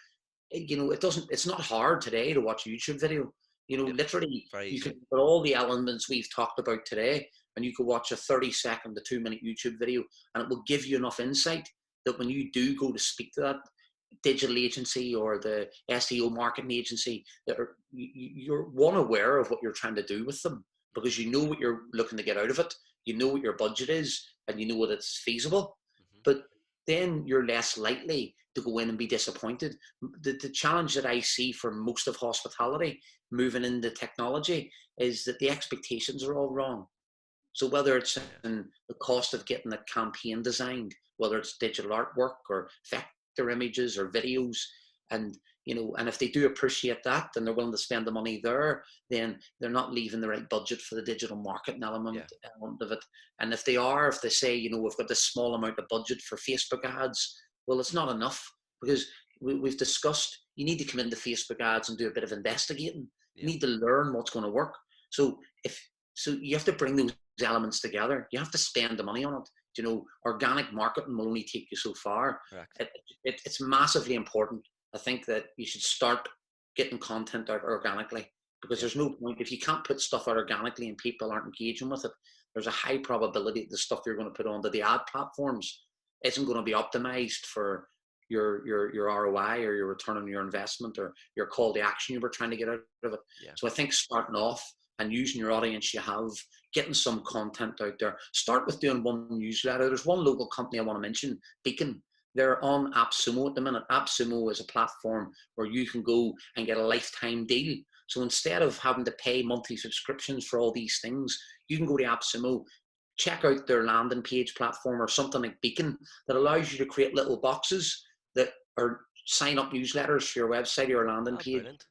it's not hard today to watch a YouTube video. Yep. Literally, Very you easy. could put all the elements we've talked about today, and you could watch a 30-second to 2-minute YouTube video, and it will give you enough insight that when you do go to speak to that digital agency or the SEO marketing agency, that you're one, aware of what you're trying to do with them, because you know what you're looking to get out of it, you know what your budget is, and you know what it's feasible. Hmm. But then you're less likely to go in and be disappointed. The challenge that I see for most of hospitality moving into technology is that the expectations are all wrong. So whether it's Yeah. in the cost of getting a campaign designed, whether it's digital artwork or vector images or videos, and and if they do appreciate that and they're willing to spend the money there, then they're not leaving the right budget for the digital marketing Yeah. element of it. And if they say, we've got this small amount of budget for Facebook ads, well, it's not enough, because we've discussed you need to come into Facebook ads and do a bit of investigating. You Yeah. need to learn what's going to work. So if so, you have to bring those elements together. You have to spend the money on it. Organic marketing will only take you so far. Correct. It's massively important. I think that you should start getting content out organically, because Yep. there's no point if you can't put stuff out organically and people aren't engaging with it. There's a high probability that the stuff you're going to put onto the ad platforms isn't going to be optimized for your ROI or your return on your investment or your call to action you were trying to get out of it. Yeah. So I think starting off and using your audience you have, getting some content out there. Start with doing one newsletter. There's one local company I want to mention, Beacon. They're on AppSumo at the minute. AppSumo is a platform where you can go and get a lifetime deal. So instead of having to pay monthly subscriptions for all these things, you can go to AppSumo, check out their landing page platform or something like Beacon that allows you to create little boxes that are sign up newsletters for your website or your landing Ah, page, brilliant.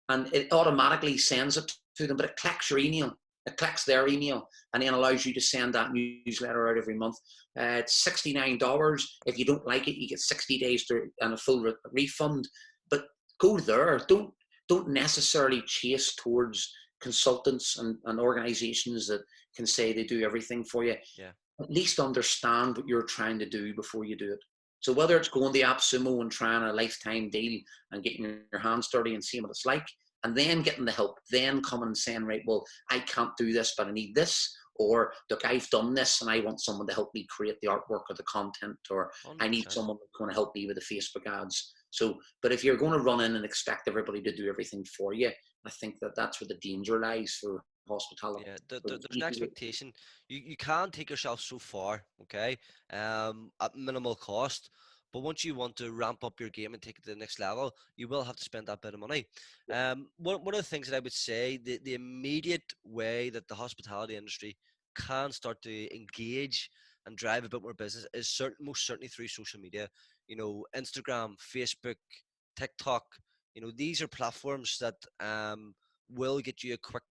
and it automatically sends it to them, but it collects your email. It collects their email and then allows you to send that newsletter out every month. It's $69. If you don't like it, you get 60 days and a full refund. But go there. Don't necessarily chase towards consultants and organizations that can say they do everything for you. Yeah. At least understand what you're trying to do before you do it. So whether it's going to AppSumo and trying a lifetime deal and getting your hands dirty and seeing what it's like, and then getting the help, then coming and saying, right, well, I can't do this, but I need this. Or, look, I've done this and I want someone to help me create the artwork or the content, or I need 100%. someone that's going to help me with the Facebook ads. So, but if you're going to run in and expect everybody to do everything for you, I think that's where the danger lies for hospitality. Yeah, there's an expectation. You can take yourself so far, okay, at minimal cost. But once you want to ramp up your game and take it to the next level, you will have to spend that bit of money. One of the things that I would say, the immediate way that the hospitality industry can start to engage and drive a bit more business is most certainly through social media. Instagram, Facebook, TikTok. These are platforms that will get you a quick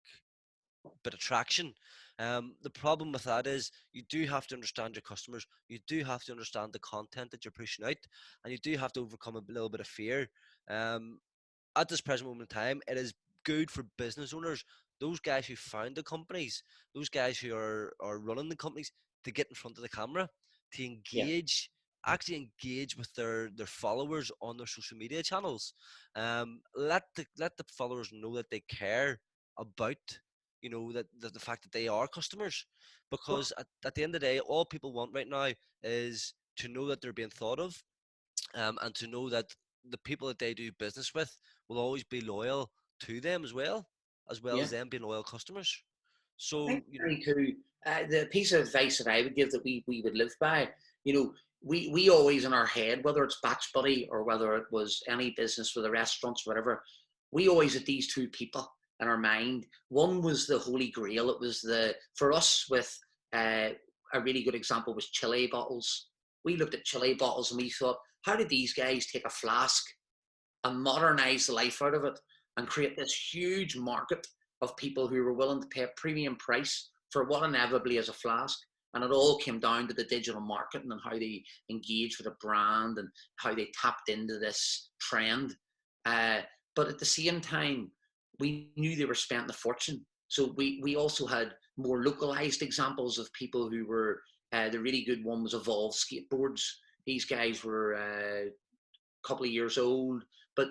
bit of traction. The problem with that is you do have to understand your customers. You do have to understand the content that you're pushing out, and you do have to overcome a little bit of fear. Um, at this present moment in time, it is good for business owners, those guys who found the companies, those guys who are running the companies, to get in front of the camera, to Yeah, actually engage with their followers on their social media channels. Let the followers know that they care about that the fact that they are customers, because at the end of the day, all people want right now is to know that they're being thought of, and to know that the people that they do business with will always be loyal to them as well yeah. as them being loyal customers. I think So very too, the piece of advice that I would give that we would live by, we always in our head, whether it's BatchBuddy or whether it was any business with the restaurants, whatever, we always had these two people in our mind. One was the Holy Grail. It was for us with uh, a really good example was Chile bottles. We looked at Chile bottles and we thought, how did these guys take a flask and modernize the life out of it and create this huge market of people who were willing to pay a premium price for what inevitably is a flask? And it all came down to the digital marketing and how they engaged with a brand and how they tapped into this trend. But at the same time, we knew they were spending a fortune. So we also had more localized examples of people who were, the really good one was Evolve Skateboards. These guys were a couple of years old, but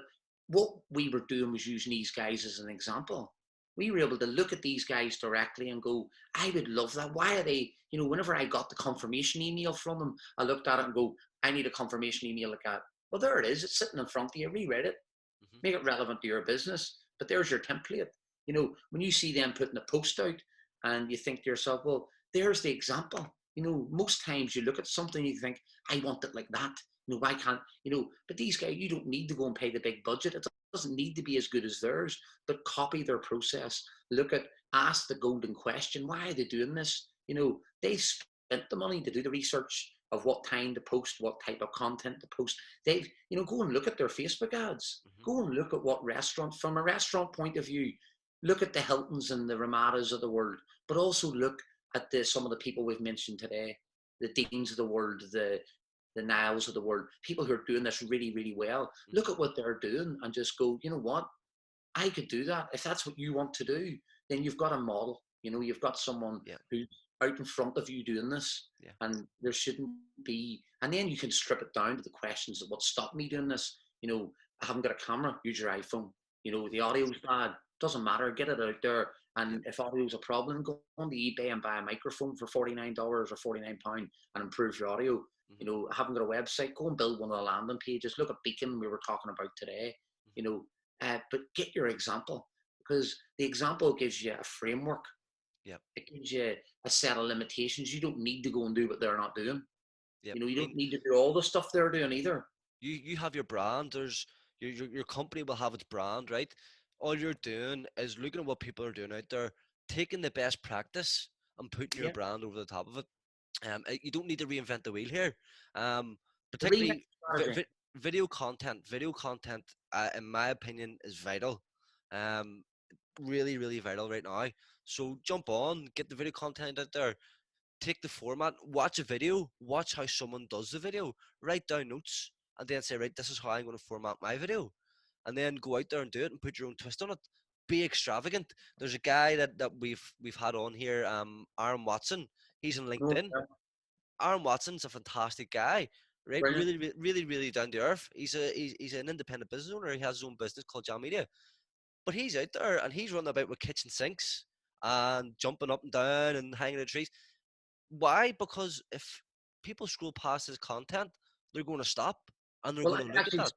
what we were doing was using these guys as an example. We were able to look at these guys directly and go, I would love that. Why are they, whenever I got the confirmation email from them, I looked at it and go, I need a confirmation email like that. Well, there it is. It's sitting in front of you. Reread it, Mm-hmm. make it relevant to your business. But there's your template. When you see them putting a post out and you think to yourself, well, there's the example. Most times you look at something and you think, I want it like that. Why can't, but these guys, you don't need to go and pay the big budget. It doesn't need to be as good as theirs, but copy their process. Ask the golden question. Why are they doing this? They spent the money to do the research of what time to post, what type of content to post. They've, go and look at their Facebook ads. Mm-hmm. Go and look at what restaurant, from a restaurant point of view, look at the Hiltons and the Ramadas of the world, but also look at some of the people we've mentioned today, the Deans of the world, the Niles of the world, people who are doing this really, really well. Mm-hmm. Look at what they're doing and just go, you know what? I could do that. If that's what you want to do, then you've got a model. You've got someone who's out in front of you doing this. Yeah. And there shouldn't be, and then you can strip it down to the questions of what stopped me doing this. I haven't got a camera, use your iPhone. The audio's bad, doesn't matter, get it out there. And if audio's a problem, go on to eBay and buy a microphone for $49 or £49 and improve your audio. Mm-hmm. I haven't got a website, go and build one of the landing pages. Look at Beacon we were talking about today. But get your example, because the example gives you a framework. Yep. It gives you a set of limitations. You don't need to go and do what they're not doing. Yep. You don't need to do all the stuff they're doing either. You have your brand. There's your company will have its brand, right? All you're doing is looking at what people are doing out there, taking the best practice and putting your brand over the top of it. You don't need to reinvent the wheel here. Particularly video content. Video content, in my opinion, is vital. Really, really vital right now. So jump on, get the video content out there. Take the format, watch a video, watch how someone does the video, write down notes, and then say, right, this is how I'm going to format my video. And then go out there and do it and put your own twist on it. Be extravagant. There's a guy that we've had on here, Aaron Watson. He's on LinkedIn. Aaron Watson's a fantastic guy, right? Brilliant. Really down to earth. He's an independent business owner. He has his own business called Jam Media. But he's out there and he's running about with kitchen sinks and jumping up and down and hanging in trees. Why? Because if people scroll past his content, they're going to stop and they're going to look at that.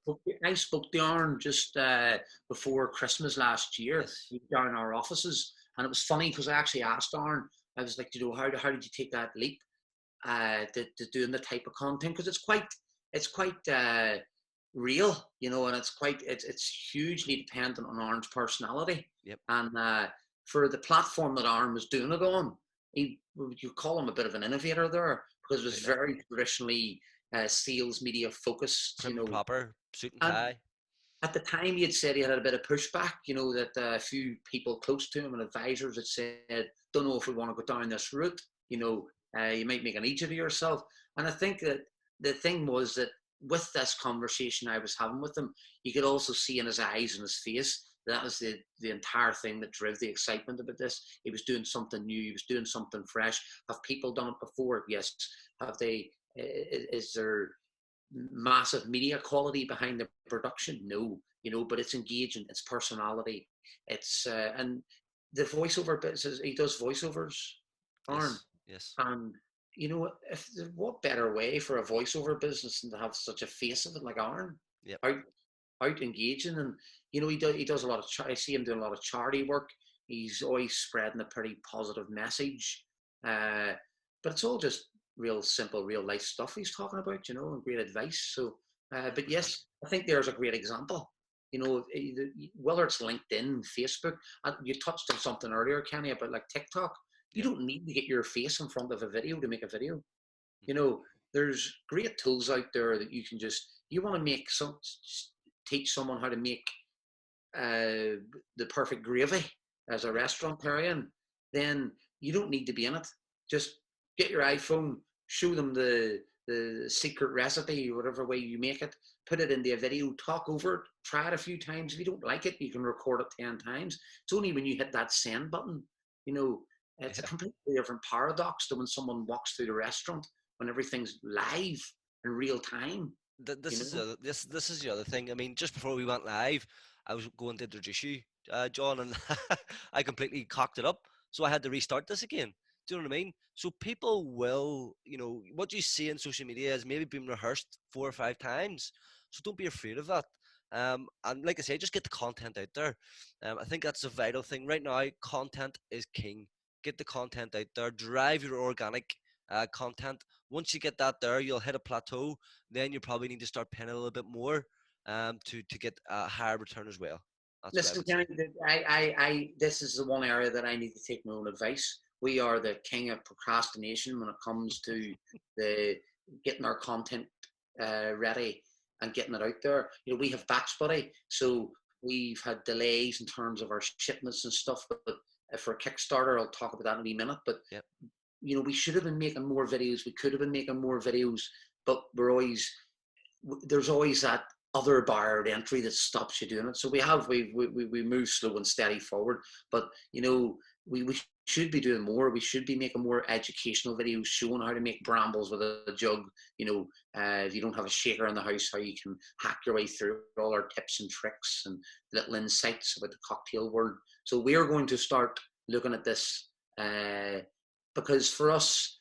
I spoke to Aaron just before Christmas last year. Yes. He was down in our offices, and it was funny because I actually asked Aaron. I was like, how did you take that leap to doing the type of content? Because it's quite real, and it's hugely dependent on Aaron's personality. Yep. And for the platform that Aaron was doing it on, you call him a bit of an innovator there, because it was very traditionally sales media focused. Prim proper, suit and tie. At the time, he had said he had a bit of pushback, that a few people close to him and advisors had said, don't know if we want to go down this route, you might make an idiot of yourself. And I think that the thing was that with this conversation I was having with him, you could also see in his eyes and his face, that was the entire thing that drove the excitement about this. He was doing something new. He was doing something fresh. Have people done it before? Yes. Have they? Is there massive media quality behind the production? No. But it's engaging. It's personality. It's and the voiceover bits. He does voiceovers. Aaron. Yes. And what better way for a voiceover business than to have such a face of it like Aaron? Yep. Out engaging, and he does a lot of I see him doing a lot of charity work. He's always spreading a pretty positive message, but it's all just real simple, real life stuff he's talking about, and great advice. So but yes, I think there's a great example, whether it's LinkedIn, Facebook. You touched on something earlier, Kenny, about like TikTok. You don't need to get your face in front of a video to make a video. There's great tools out there that you can you want to make teach someone how to make the perfect gravy as a restaurantarian, then you don't need to be in it. Just get your iPhone, show them the secret recipe, whatever way you make it, put it into a video, talk over it, try it a few times. If you don't like it, you can record it 10 times. It's only when you hit that send button, you know, it's a Yeah. completely different paradox to when someone walks through the restaurant, when everything's live in real time, you This is know. this is the other thing. I mean, just before we went live, I was going to introduce you, John, and I completely cocked it up. So I had to restart this again. Do you know what I mean? So people will, what you see in social media has maybe been rehearsed 4 or 5 times. So don't be afraid of that. And like I say, just get the content out there. I think that's a vital thing right now. Content is king. Get the content out there. Drive your organic content. Once you get that there, you'll hit a plateau. Then you probably need to start paying a little bit more to get a higher return as well. That's what I Listen, would say. Kenny, this is the one area that I need to take my own advice. We are the king of procrastination when it comes to the getting our content ready and getting it out there. You know, we have BatchBuddy, so we've had delays in terms of our shipments and stuff. But for Kickstarter, I'll talk about that in a wee minute. But Yep. you know, we should have been making more videos. We could have been making more videos, but there's always that other barrier to entry that stops you doing it. So we move slow and steady forward, but you know, we should be doing more. We should be making more educational videos showing how to make brambles with a jug. You know, if you don't have a shaker in the house, how you can hack your way through all our tips and tricks and little insights about the cocktail world. So we are going to start looking at this because for us,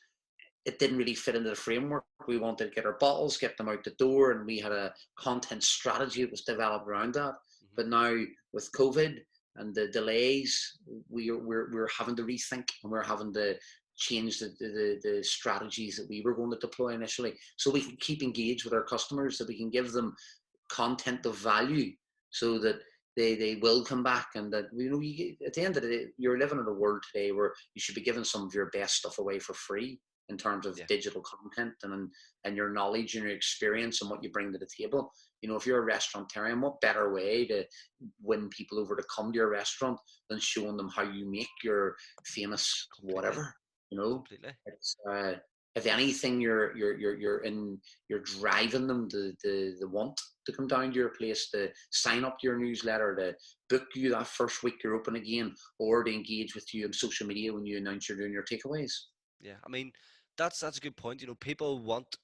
it didn't really fit into the framework. We wanted to get our bottles, get them out the door, and we had a content strategy that was developed around that. Hmm. But now with COVID and the delays, we're having to rethink and we're having to change the strategies that we were going to deploy initially, so we can keep engaged with our customers, so we can give them content of value, so that they will come back, and that at the end of the day, you're living in a world today where you should be giving some of your best stuff away for free in terms of Yeah. digital content and your knowledge and your experience and what you bring to the table. You know, if you're a restauratarian, what better way to win people over to come to your restaurant than showing them how you make your famous Completely. whatever? You know, Completely. it's if anything, you're driving them the want to come down to your place, to sign up to your newsletter, to book you that first week you're open again, or to engage with you on social media when you announce you're doing your takeaways. Yeah. I mean, that's a good point. People want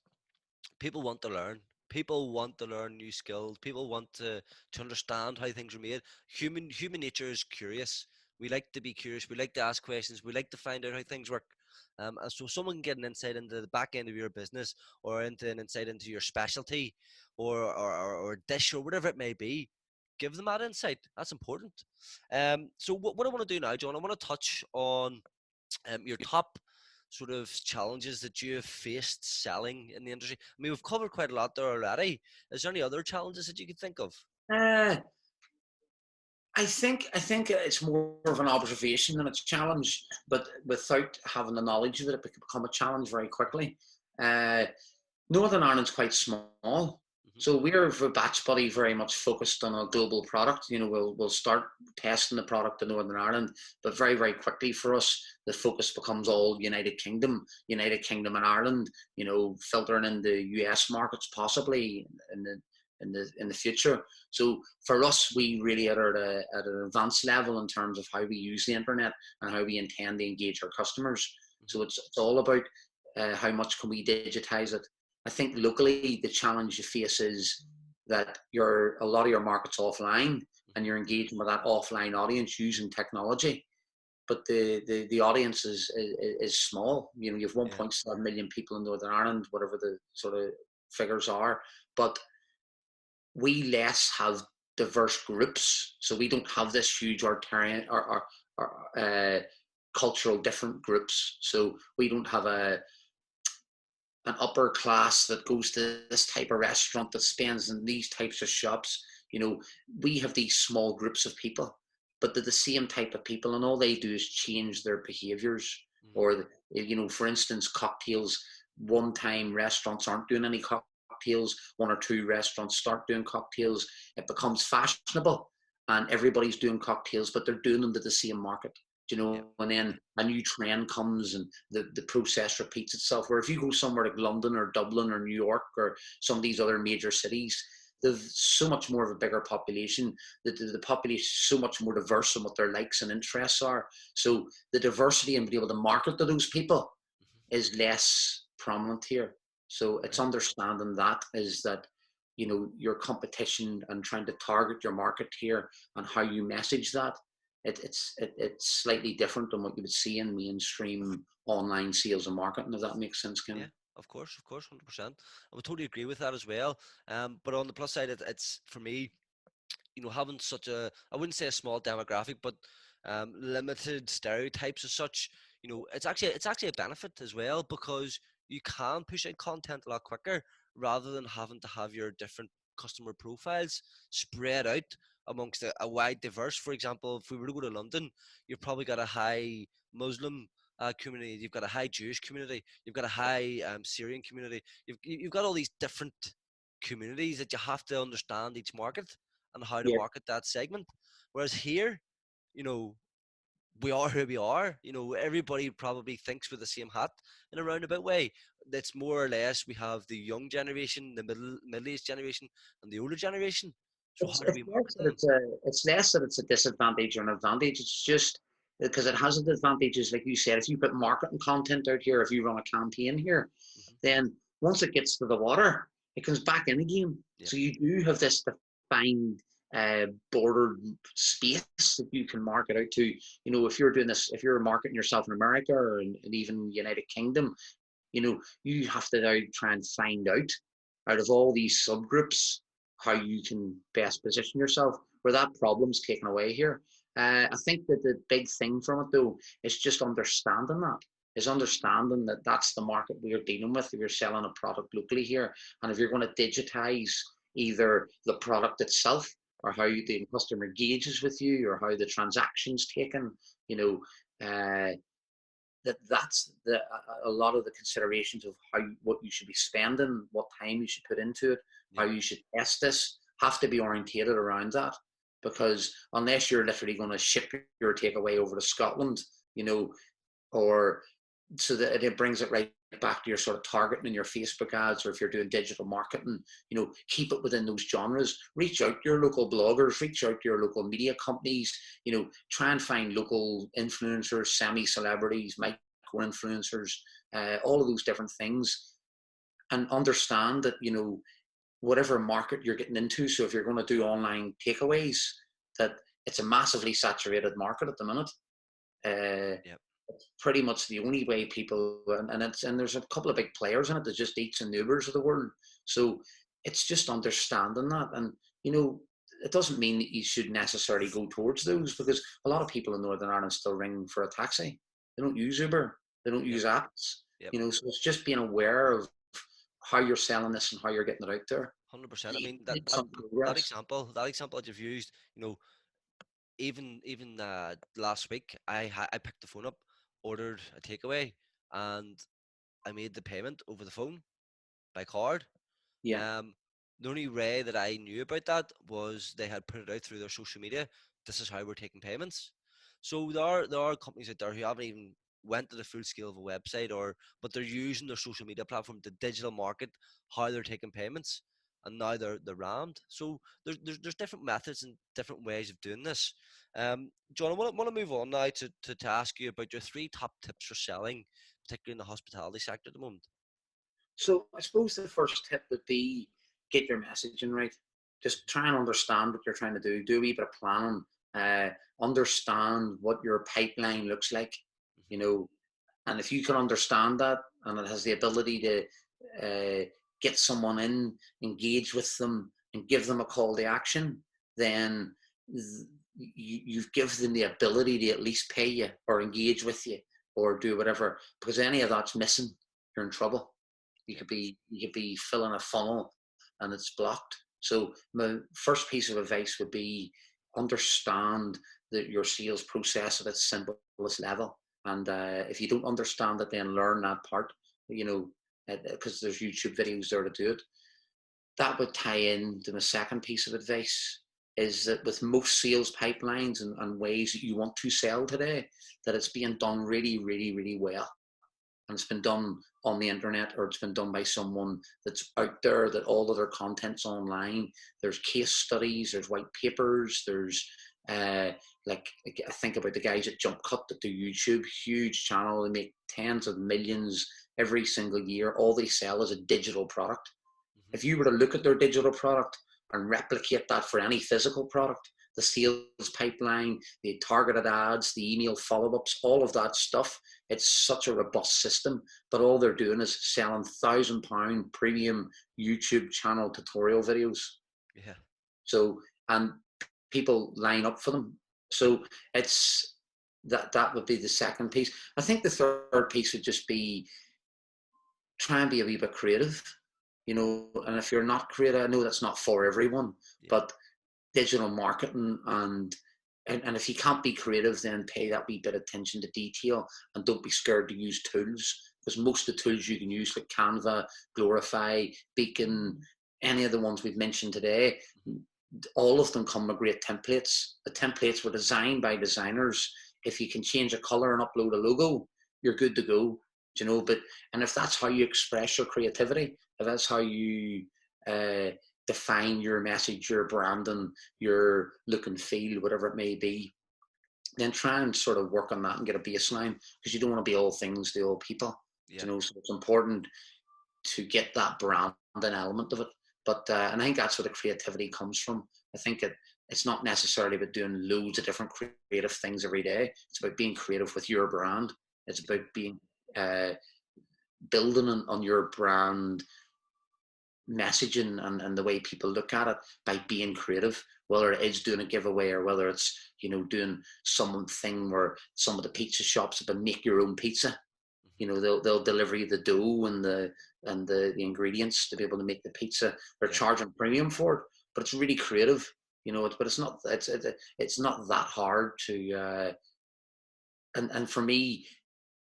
to learn. People want to learn new skills. People want to understand how things are made. Human nature is curious. We like to be curious. We like to ask questions. We like to find out how things work. And so someone can get an insight into the back end of your business, or into an insight into your specialty, or a dish, or whatever it may be. Give them that insight. That's important. So what I want to do now, John, I want to touch on your top sort of challenges that you have faced selling in the industry. I mean, we've covered quite a lot there already. Is there any other challenges that you could think of? Uh, I think it's more of an observation than a challenge, but without having the knowledge of it, it can become a challenge very quickly. Uh, Northern Ireland's quite small, Hmm. so we're for BatchBuddy very much focused on a global product. You know, we'll start testing the product in Northern Ireland, but very quickly for us, the focus becomes all United Kingdom and Ireland. You know, filtering in the US markets possibly in the future. So for us, we really are at an advanced level in terms of how we use the internet and how we intend to engage our customers. Hmm. So it's all about how much can we digitize it. I think locally the challenge you face is that a lot of your market's offline and Hmm. you're engaging with that offline audience using technology. But the audience is small. You know, you have Yeah. 1.7 million people in Northern Ireland, whatever the sort of figures are. But we less have diverse groups, so we don't have this huge arterian or cultural different groups. So we don't have an upper class that goes to this type of restaurant, that spends in these types of shops. You know, we have these small groups of people, but they're the same type of people, and all they do is change their behaviors. Hmm. Or, you know, for instance, cocktails. One time restaurants aren't doing any cocktails. One or two restaurants start doing cocktails. It becomes fashionable, and everybody's doing cocktails, but they're doing them to the same market. Yep. and then a new trend comes and the process repeats itself. Where if you go somewhere like London or Dublin or New York or some of these other major cities, there's so much more of a bigger population. The population is so much more diverse in what their likes and interests are. So the diversity and being able to market to those people is less prominent here. So it's Right. understanding that is that, your competition and trying to target your market here and how you message that. It's slightly different than what you would see in mainstream online sales and marketing, if that makes sense, Yeah, Ken. of course, 100%. I would totally agree with that as well. But on the plus side, it's for me, having such a, I wouldn't say a small demographic, but limited stereotypes as such, it's actually a benefit as well, because you can push out content a lot quicker rather than having to have your different customer profiles spread out amongst a wide diverse. For example, if we were to go to London, you've probably got a high Muslim community, you've got a high Jewish community, you've got a high Syrian community, you've got all these different communities that you have to understand each market and how to Yeah. market that segment. Whereas here, you know, we are who we are. Everybody probably thinks with the same hat in a roundabout way. That's more or less we have the young generation, the middle aged generation, and the older generation. So how It's, do it's we less market that them? it's a disadvantage or an advantage. It's just because it has its advantages, like you said. If you put marketing content out here, if you run a campaign here, Hmm. then once it gets to the water, it comes back in again. Yep. So you do have this defined bordered space that you can market out to. If you're doing this, if you're marketing yourself in America or in even United Kingdom, you have to now try and find out of all these subgroups how you can best position yourself, where that problem's taken away here. I think that the big thing from it, though, is just understanding that. Is understanding that that's the market we're dealing with. If you're selling a product locally here, and if you're going to digitize either the product itself or how the customer engages with you or how the transaction's taken, you know, that's a lot of the considerations of what you should be spending, what time you should put into it, how Yep. you should test this, have to be orientated around that. Because unless you're literally going to ship your takeaway over to Scotland, or so that it brings it right back to your sort of targeting in your Facebook ads, or if you're doing digital marketing, keep it within those genres. Reach out to your local bloggers, reach out to your local media companies, try and find local influencers, semi-celebrities, micro-influencers, all of those different things, and understand that, whatever market you're getting into. So if you're going to do online takeaways, that it's a massively saturated market at the minute. Yep. It's pretty much the only way people, and there's a couple of big players in it. There's just Eats and Ubers of the world. So it's just understanding that, and it doesn't mean that you should necessarily go towards those, because a lot of people in Northern Ireland still ring for a taxi. They don't use Uber. They don't Yep. use apps. Yep. So it's just being aware of how you're selling this and how you're getting it out there. 100%. I mean that Make that some that progress. example that example that you've used, even last week, I picked the phone up, ordered a takeaway, and I made the payment over the phone by card. Yeah, Um, the only way that I knew about that was they had put it out through their social media. This is how we're taking payments. So there are companies out there who haven't even went to the full scale of a website, but they're using their social media platform to digital market how they're taking payments, and now they're rammed. So there's different methods and different ways of doing this. John, I want to move on now to ask you about your three top tips for selling, particularly in the hospitality sector at the moment. So I suppose the first tip would be get your messaging right. Just try and understand what you're trying to do. Do a wee bit of planning. Understand what your pipeline looks like. You Hmm. know, and if you can understand that, and it has the ability to get someone in, engage with them, and give them a call to action, then you've given them the ability to at least pay you or engage with you or do whatever. Because any of that's missing, you're in trouble. Yep. You could be filling a funnel and it's blocked. So my first piece of advice would be understand that your sales process at its simplest level. And if you don't understand it, then learn that part. Because there's YouTube videos there to do it. That would tie in to my second piece of advice is that with most sales pipelines and ways that you want to sell today, that it's being done really, really, really well. And it's been done on the internet, or it's been done by someone that's out there, that all of their content's online. There's case studies, there's white papers, there's like I think about the guys at Jump Cut that do YouTube, huge channel. They make tens of millions every single year. All they sell is a digital product. Mm-hmm. If you were to look at their digital product and replicate that for any physical product, the sales pipeline, the targeted ads, the email follow-ups, all of that stuff, it's such a robust system. But all they're doing is selling £1,000 premium YouTube channel tutorial videos. Yeah. So, and people line up for them. So it's that would be the second piece. I think the third piece would just be try and be a wee bit creative, and if you're not creative, I know that's not for everyone, but digital marketing and if you can't be creative, then pay that wee bit of attention to detail, and don't be scared to use tools, because most of the tools you can use, like Canva, Glorify, Beacon, any of the ones we've mentioned today, all of them come with great templates. The templates were designed by designers. If you can change a color and upload a logo, you're good to go. But and if that's how you express your creativity, if that's how you define your message, your branding, your look and feel, whatever it may be, then try and sort of work on that and get a baseline, because you don't want to be all things to all people. So it's important to get that branding element of it. But and I think that's where the creativity comes from. I think it's not necessarily about doing loads of different creative things every day. It's about being creative with your brand. It's about being building on your brand messaging and the way people look at it by being creative, whether it is doing a giveaway or whether it's doing something where some of the pizza shops have been make your own pizza. They'll deliver you the dough and the ingredients to be able to make the pizza. They're charging premium for it, but it's really creative. But it's not that hard to and for me,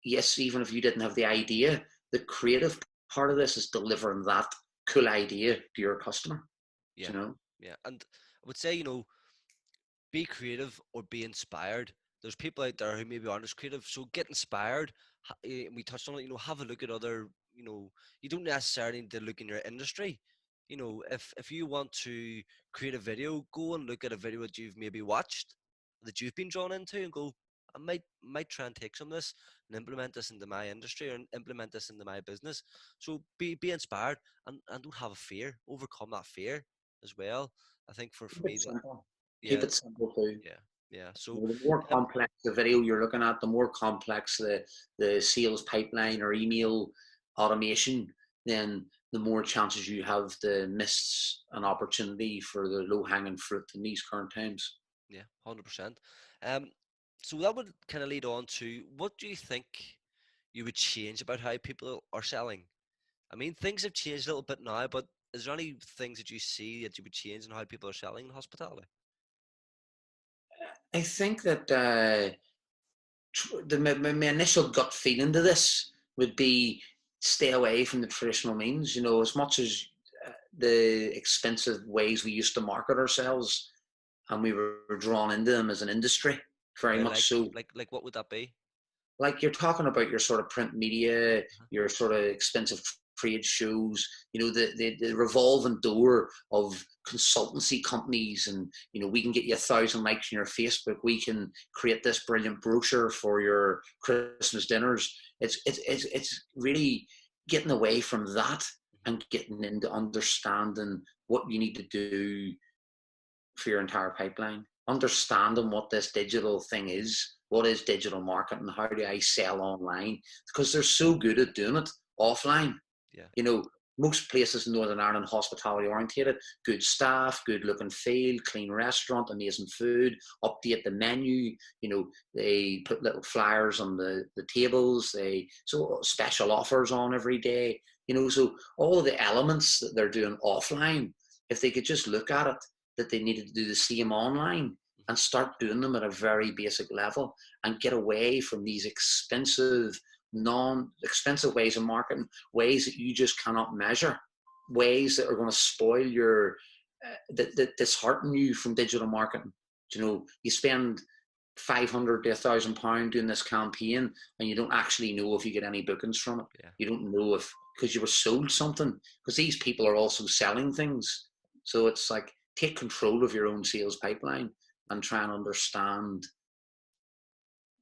yes, even if you didn't have the idea, the creative part of this is delivering that cool idea to your customer. Yeah. And I would say, be creative or be inspired. There's people out there who maybe aren't as creative, so get inspired. We touched on it, have a look at other, you don't necessarily need to look in your industry. If you want to create a video, go and look at a video that you've maybe watched, that you've been drawn into, and go, I might try and take some of this and implement this into my industry or implement this into my business. So be inspired and don't have a fear. Overcome that fear as well. I think for me that keep it simple too. So the more complex the video you're looking at, the more complex the sales pipeline or email automation, then the more chances you have to miss an opportunity for the low-hanging fruit in these current times. 100%. So that would kind of lead on to, what do you think you would change about how people are selling? I mean, things have changed a little bit now, but is there any things that you see that you would change in how people are selling in hospitality? I think that my initial gut feeling to this would be stay away from the traditional means. As much as the expensive ways we used to market ourselves, and we were drawn into them as an industry, very much so. Like what would that be? Like you're talking about your sort of print media, your sort of expensive trade shows, the revolving door of consultancy companies, and we can get you 1,000 likes on your Facebook. We can create this brilliant brochure for your Christmas dinners. It's really getting away from that and getting into understanding what you need to do for your entire pipeline, understanding what this digital thing is, what is digital marketing, how do I sell online, because they're so good at doing it offline. Most places in Northern Ireland, hospitality orientated, good staff, good look and feel, clean restaurant, amazing food, update the menu, they put little flyers on the tables, so special offers on every day, so all of the elements that they're doing offline, if they could just look at it, that they needed to do the same online and start doing them at a very basic level and get away from these expensive, non-expensive ways of marketing, ways that you just cannot measure, ways that are going to spoil your that dishearten you from digital marketing. You know, you spend 500 to £1,000 doing this campaign, and you don't actually know if you get any bookings from it. Yeah. You don't know if, because you were sold something, because these people are also selling things. So it's like, take control of your own sales pipeline and try and understand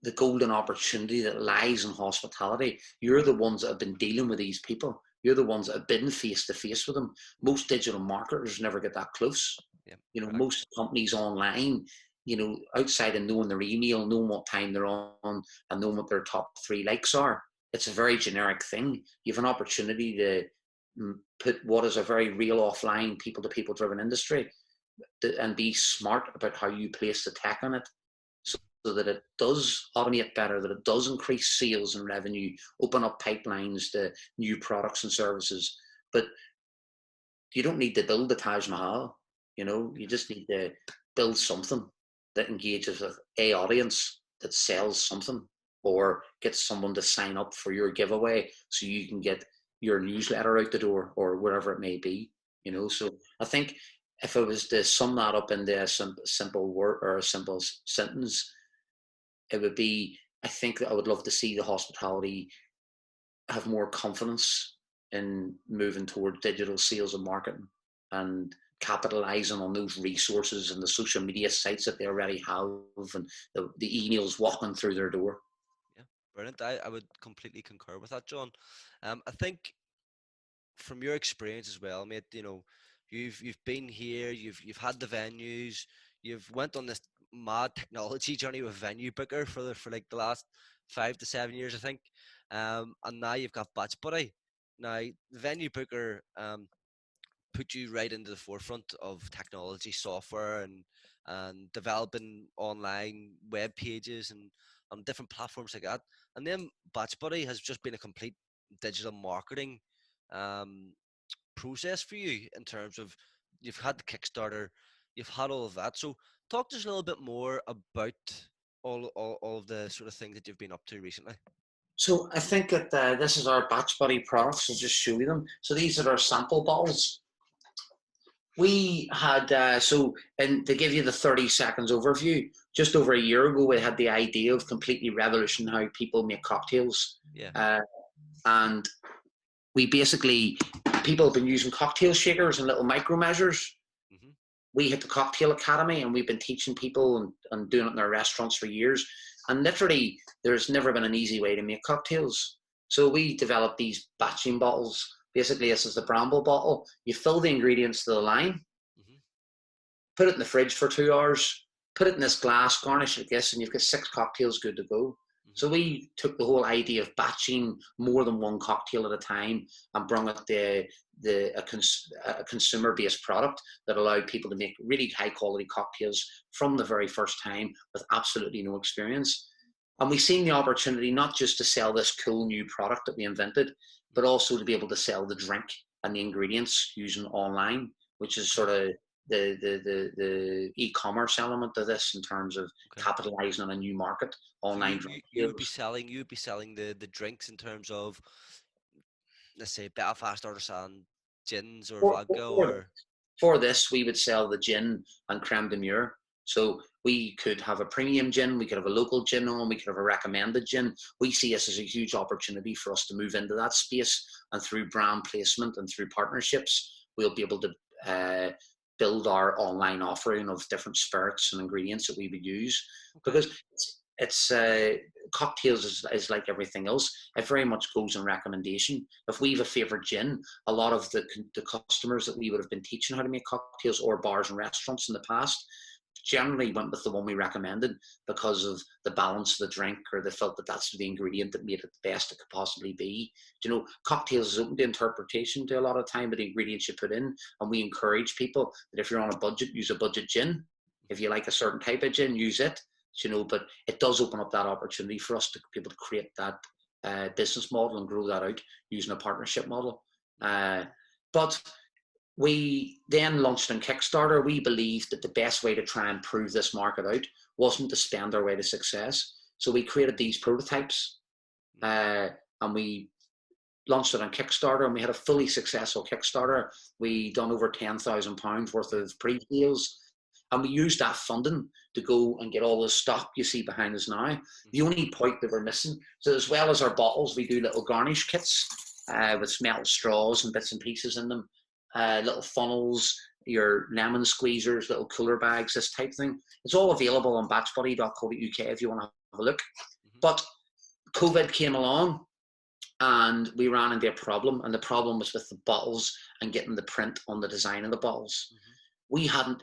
the golden opportunity that lies in hospitality. You're the ones that have been dealing with these people. You're the ones that have been face to face with them. Most digital marketers never get that close. Yeah. You know, Correct. most companies online, you know, outside of knowing their email, knowing what time they're on, and knowing what their top 3 likes are, it's a very generic thing. You have an opportunity to put what is a very real offline, people to people driven industry, and be smart about how you place the tech on it, so that it does automate better, that it does increase sales and revenue, open up pipelines to new products and services. But you don't need to build the Taj Mahal. You know, you just need to build something that engages with a audience, that sells something, or gets someone to sign up for your giveaway so you can get your newsletter out the door, or wherever it may be. You know, so I think if I was to sum that up into a simple word or a simple sentence, it would be, I think that I would love to see the hospitality have more confidence in moving toward digital sales and marketing, and capitalizing on those resources and the social media sites that they already have, and the emails walking through their door. Yeah. Brilliant. I would completely concur with that, John. I think from your experience as well, mate, you know, you've been here, you've had the venues, you've went on this mad technology journey with Venue Booker for like the last 5 to 7 years, I think. And now you've got BatchBuddy. Now, Venue Booker put you right into the forefront of technology, software, and developing online web pages and on different platforms like that. And then BatchBuddy has just been a complete digital marketing um, process for you in terms of you've had the Kickstarter, you've had all of that. So talk to us a little bit more about all of the sort of things that you've been up to recently. So I think that this is our BatchBuddy products. I'll just show you them. So these are our sample bottles. We had, and to give you the 30 seconds overview, just over a year ago, we had the idea of completely revolutioning how people make cocktails. Yeah. And we basically, people have been using cocktail shakers and little micro measures. Hmm. We hit the Cocktail Academy, and we've been teaching people and doing it in our restaurants for years. And literally, there's never been an easy way to make cocktails. So we developed these batching bottles. Basically, this is the Bramble bottle. You fill the ingredients to the line, Hmm. put it in the fridge for 2 hours, put it in this glass, garnish it like this, and you've got 6 cocktails good to go. Hmm. So we took the whole idea of batching more than one cocktail at a time and brought it a consumer-based product that allowed people to make really high-quality cocktails from the very first time with absolutely no experience. And we've seen the opportunity not just to sell this cool new product that we invented, but also to be able to sell the drink and the ingredients using online, which is Okay. sort of the e-commerce element of this in terms of Okay. capitalizing on a new market, So online drug dealers. you would be selling the drinks in terms of, let's say, Belfast artisan gins or For, vodka for, or. for this, we would sell the gin and creme de mure. So we could have a premium gin, we could have a local gin on, we could have a recommended gin. We see this as a huge opportunity for us to move into that space, and through brand placement and through partnerships, we'll be able to build our online offering of different spirits and ingredients that we would use. Okay. Because it's cocktails is like everything else. It very much goes on recommendation. If we have a favorite gin, a lot of the customers that we would have been teaching how to make cocktails, or bars and restaurants in the past, generally went with the one we recommended because of the balance of the drink, or they felt that that's the ingredient that made it the best it could possibly be. You know, cocktails is open to interpretation to a lot of time with the ingredients you put in, and we encourage people that if you're on a budget, use a budget gin. If you like a certain type of gin, use it. You know, but it does open up that opportunity for us to be able to create that business model and grow that out using a partnership model. But we then launched on Kickstarter. We believed that the best way to try and prove this market out wasn't to spend our way to success. So we created these prototypes, and we launched it on Kickstarter, and we had a fully successful Kickstarter. We done over £10,000 worth of pre-sales, and we used that funding to go and get all the stock you see behind us now. The only point that we're missing, so as well as our bottles, we do little garnish kits with metal straws and bits and pieces in them, little funnels, your lemon squeezers, little cooler bags, this type of thing. It's all available on batchbuddy.co.uk if you want to have a look. But COVID came along, and we ran into a problem, and the problem was with the bottles and getting the print on the design of the bottles. We hadn't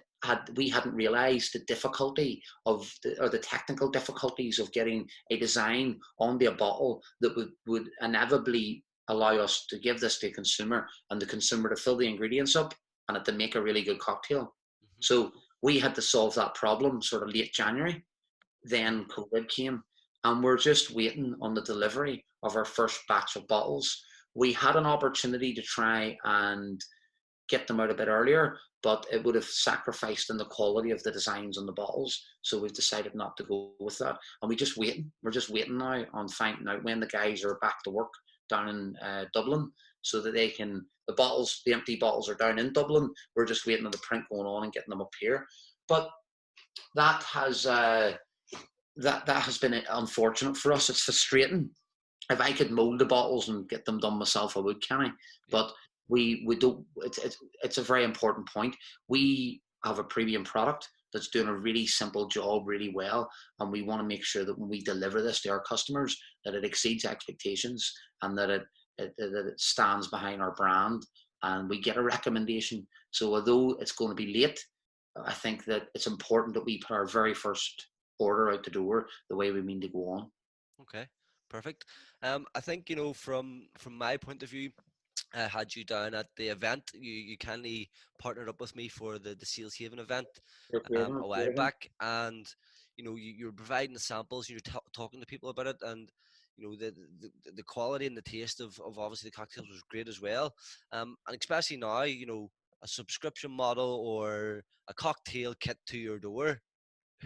realized the difficulty of the technical difficulties of getting a design onto a bottle that would inevitably allow us to give this to a consumer, and the consumer to fill the ingredients up and it to make a really good cocktail. So we had to solve that problem sort of late January. Then COVID came, and we're just waiting on the delivery of our first batch of bottles. We had an opportunity to try and get them out a bit earlier, but it would have sacrificed in the quality of the designs on the bottles. So we've decided not to go with that. And we're just waiting now on finding out when the guys are back to work down in Dublin, so that they can, the empty bottles are down in Dublin. We're just waiting on the print going on and getting them up here. But that has that has been unfortunate for us. It's frustrating. If I could mold the bottles and get them done myself, I would, can I? But we don't. It's a very important point. We have a premium product that's doing a really simple job really well, and we want to make sure that when we deliver this to our customers, that it exceeds expectations and that it stands behind our brand, and we get a recommendation. So although it's going to be late, I think that it's important that we put our very first order out the door the way we mean to go on. Okay, perfect. I think, from my point of view, I had you down at the event. You kindly partnered up with me for the Sales Haven event a while back, and you were providing the samples. You were talking to people about it, and the quality and the taste of obviously the cocktails was great as well. And especially now, a subscription model or a cocktail kit to your door.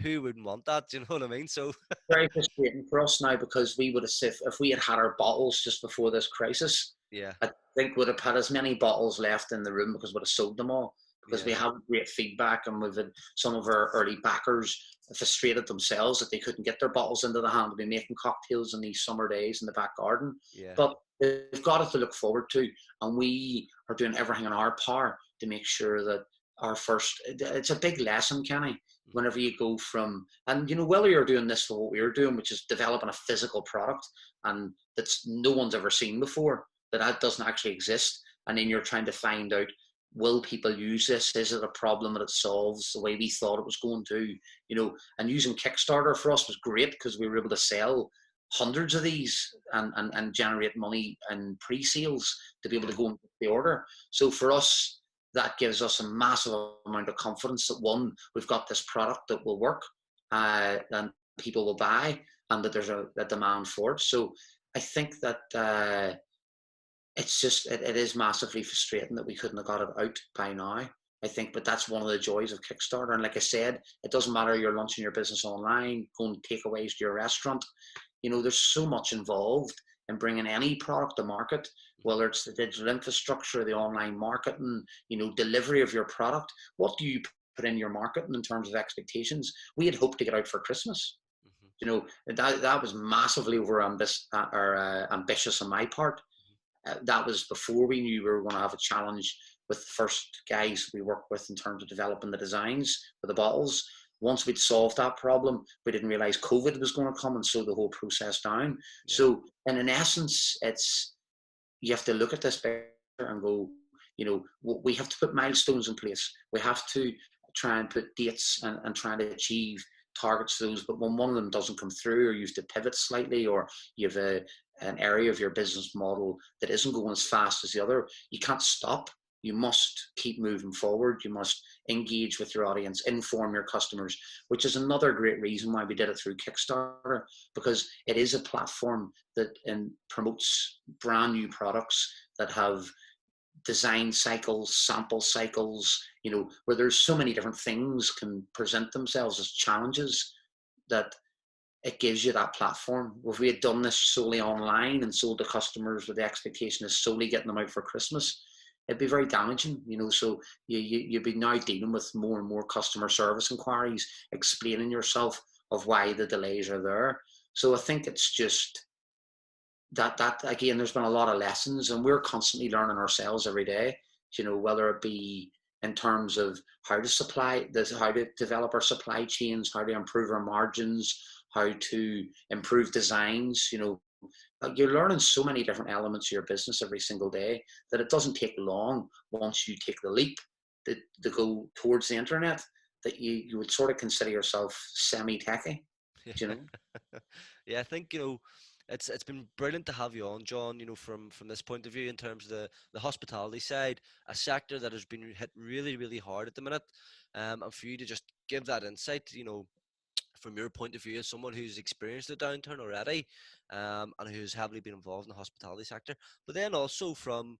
Who wouldn't want that? Do you know what I mean? So very frustrating for us now, because we would have, if we had had our bottles just before this crisis, yeah, I think would have had as many bottles left in the room because we'd have sold them all. Because we have great feedback, and we've had some of our early backers frustrated themselves that they couldn't get their bottles into the hand to be making cocktails in these summer days in the back garden. But they've got it to look forward to, and we are doing everything in our power to make sure that it's a big lesson, Kenny, whenever you go from, and whether you're doing this for what we're doing, which is developing a physical product and that's no one's ever seen before, that doesn't actually exist, and then you're trying to find out, will people use this? Is it a problem that it solves the way we thought it was going to? And using Kickstarter for us was great because we were able to sell hundreds of these and generate money and pre-sales to be able to go and get the order. So for us, that gives us a massive amount of confidence that, one, we've got this product that will work and people will buy, and that there's a demand for it. So I think that it's just, it is massively frustrating that we couldn't have got it out by now, I think, but that's one of the joys of Kickstarter. And like I said, it doesn't matter you're launching your business online, going takeaways to your restaurant. There's so much involved in bringing any product to market, whether it's the digital infrastructure, the online marketing, delivery of your product. What do you put in your marketing in terms of expectations? We had hoped to get out for Christmas. That was massively ambitious on my part. That was before we knew we were going to have a challenge with the first guys we worked with in terms of developing the designs for the bottles. Once we'd solved that problem, we didn't realize COVID was going to come and slow the whole process down. So, in essence, you have to look at this better and go, we have to put milestones in place. We have to try and put dates and try to achieve targets for those. But when one of them doesn't come through, or you have to pivot slightly, or you have an area of your business model that isn't going as fast as the other, you can't stop. You must keep moving forward. You must engage with your audience, inform your customers, which is another great reason why we did it through Kickstarter, because it is a platform that promotes brand new products that have design cycles, sample cycles, where there's so many different things can present themselves as challenges, that it gives you that platform. If we had done this solely online and sold to customers with the expectation of solely getting them out for Christmas, it'd be very damaging, you know. So you'd be now dealing with more and more customer service inquiries, explaining yourself of why the delays are there. So I think it's just that again, there's been a lot of lessons, and we're constantly learning ourselves every day. You know, whether it be in terms of how to supply this, how to develop our supply chains, how to improve our margins, how to improve designs. You know, you're learning so many different elements of your business every single day that it doesn't take long once you take the leap to go towards the internet that you would sort of consider yourself semi-techie, you know. Yeah, I think, it's been brilliant to have you on, John, from this point of view in terms of the hospitality side, a sector that has been hit really, really hard at the minute. And for you to just give that insight, from your point of view as someone who's experienced the downturn already, and who's heavily been involved in the hospitality sector, but then also from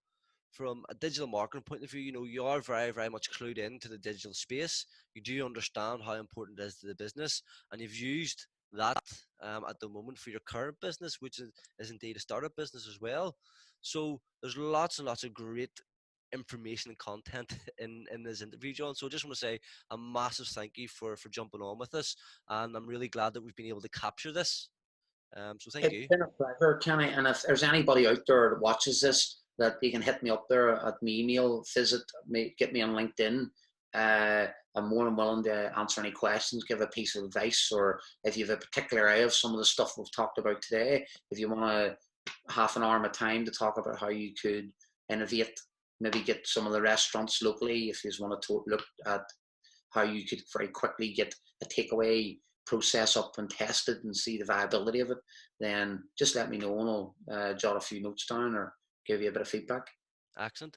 a digital marketing point of view, you are very, very much clued into the digital space. You do understand how important it is to the business, and you've used that, at the moment for your current business, which is indeed a startup business as well. So there's lots and lots of great information and content in this interview, John. So I just want to say a massive thank you for jumping on with us, and I'm really glad that we've been able to capture this. So thank It's you. been a pleasure, Kenny. And if there's anybody out there that watches this, that you can hit me up there at my email, visit me, get me on LinkedIn. I'm more than willing to answer any questions, give a piece of advice, or if you have a particular area of some of the stuff we've talked about today, if you want a half an hour of my time to talk about how you could innovate, maybe get some of the restaurants locally, if you just want to look at how you could very quickly get a takeaway process up and tested and see the viability of it, then just let me know and I'll jot a few notes down or give you a bit of feedback. Accent.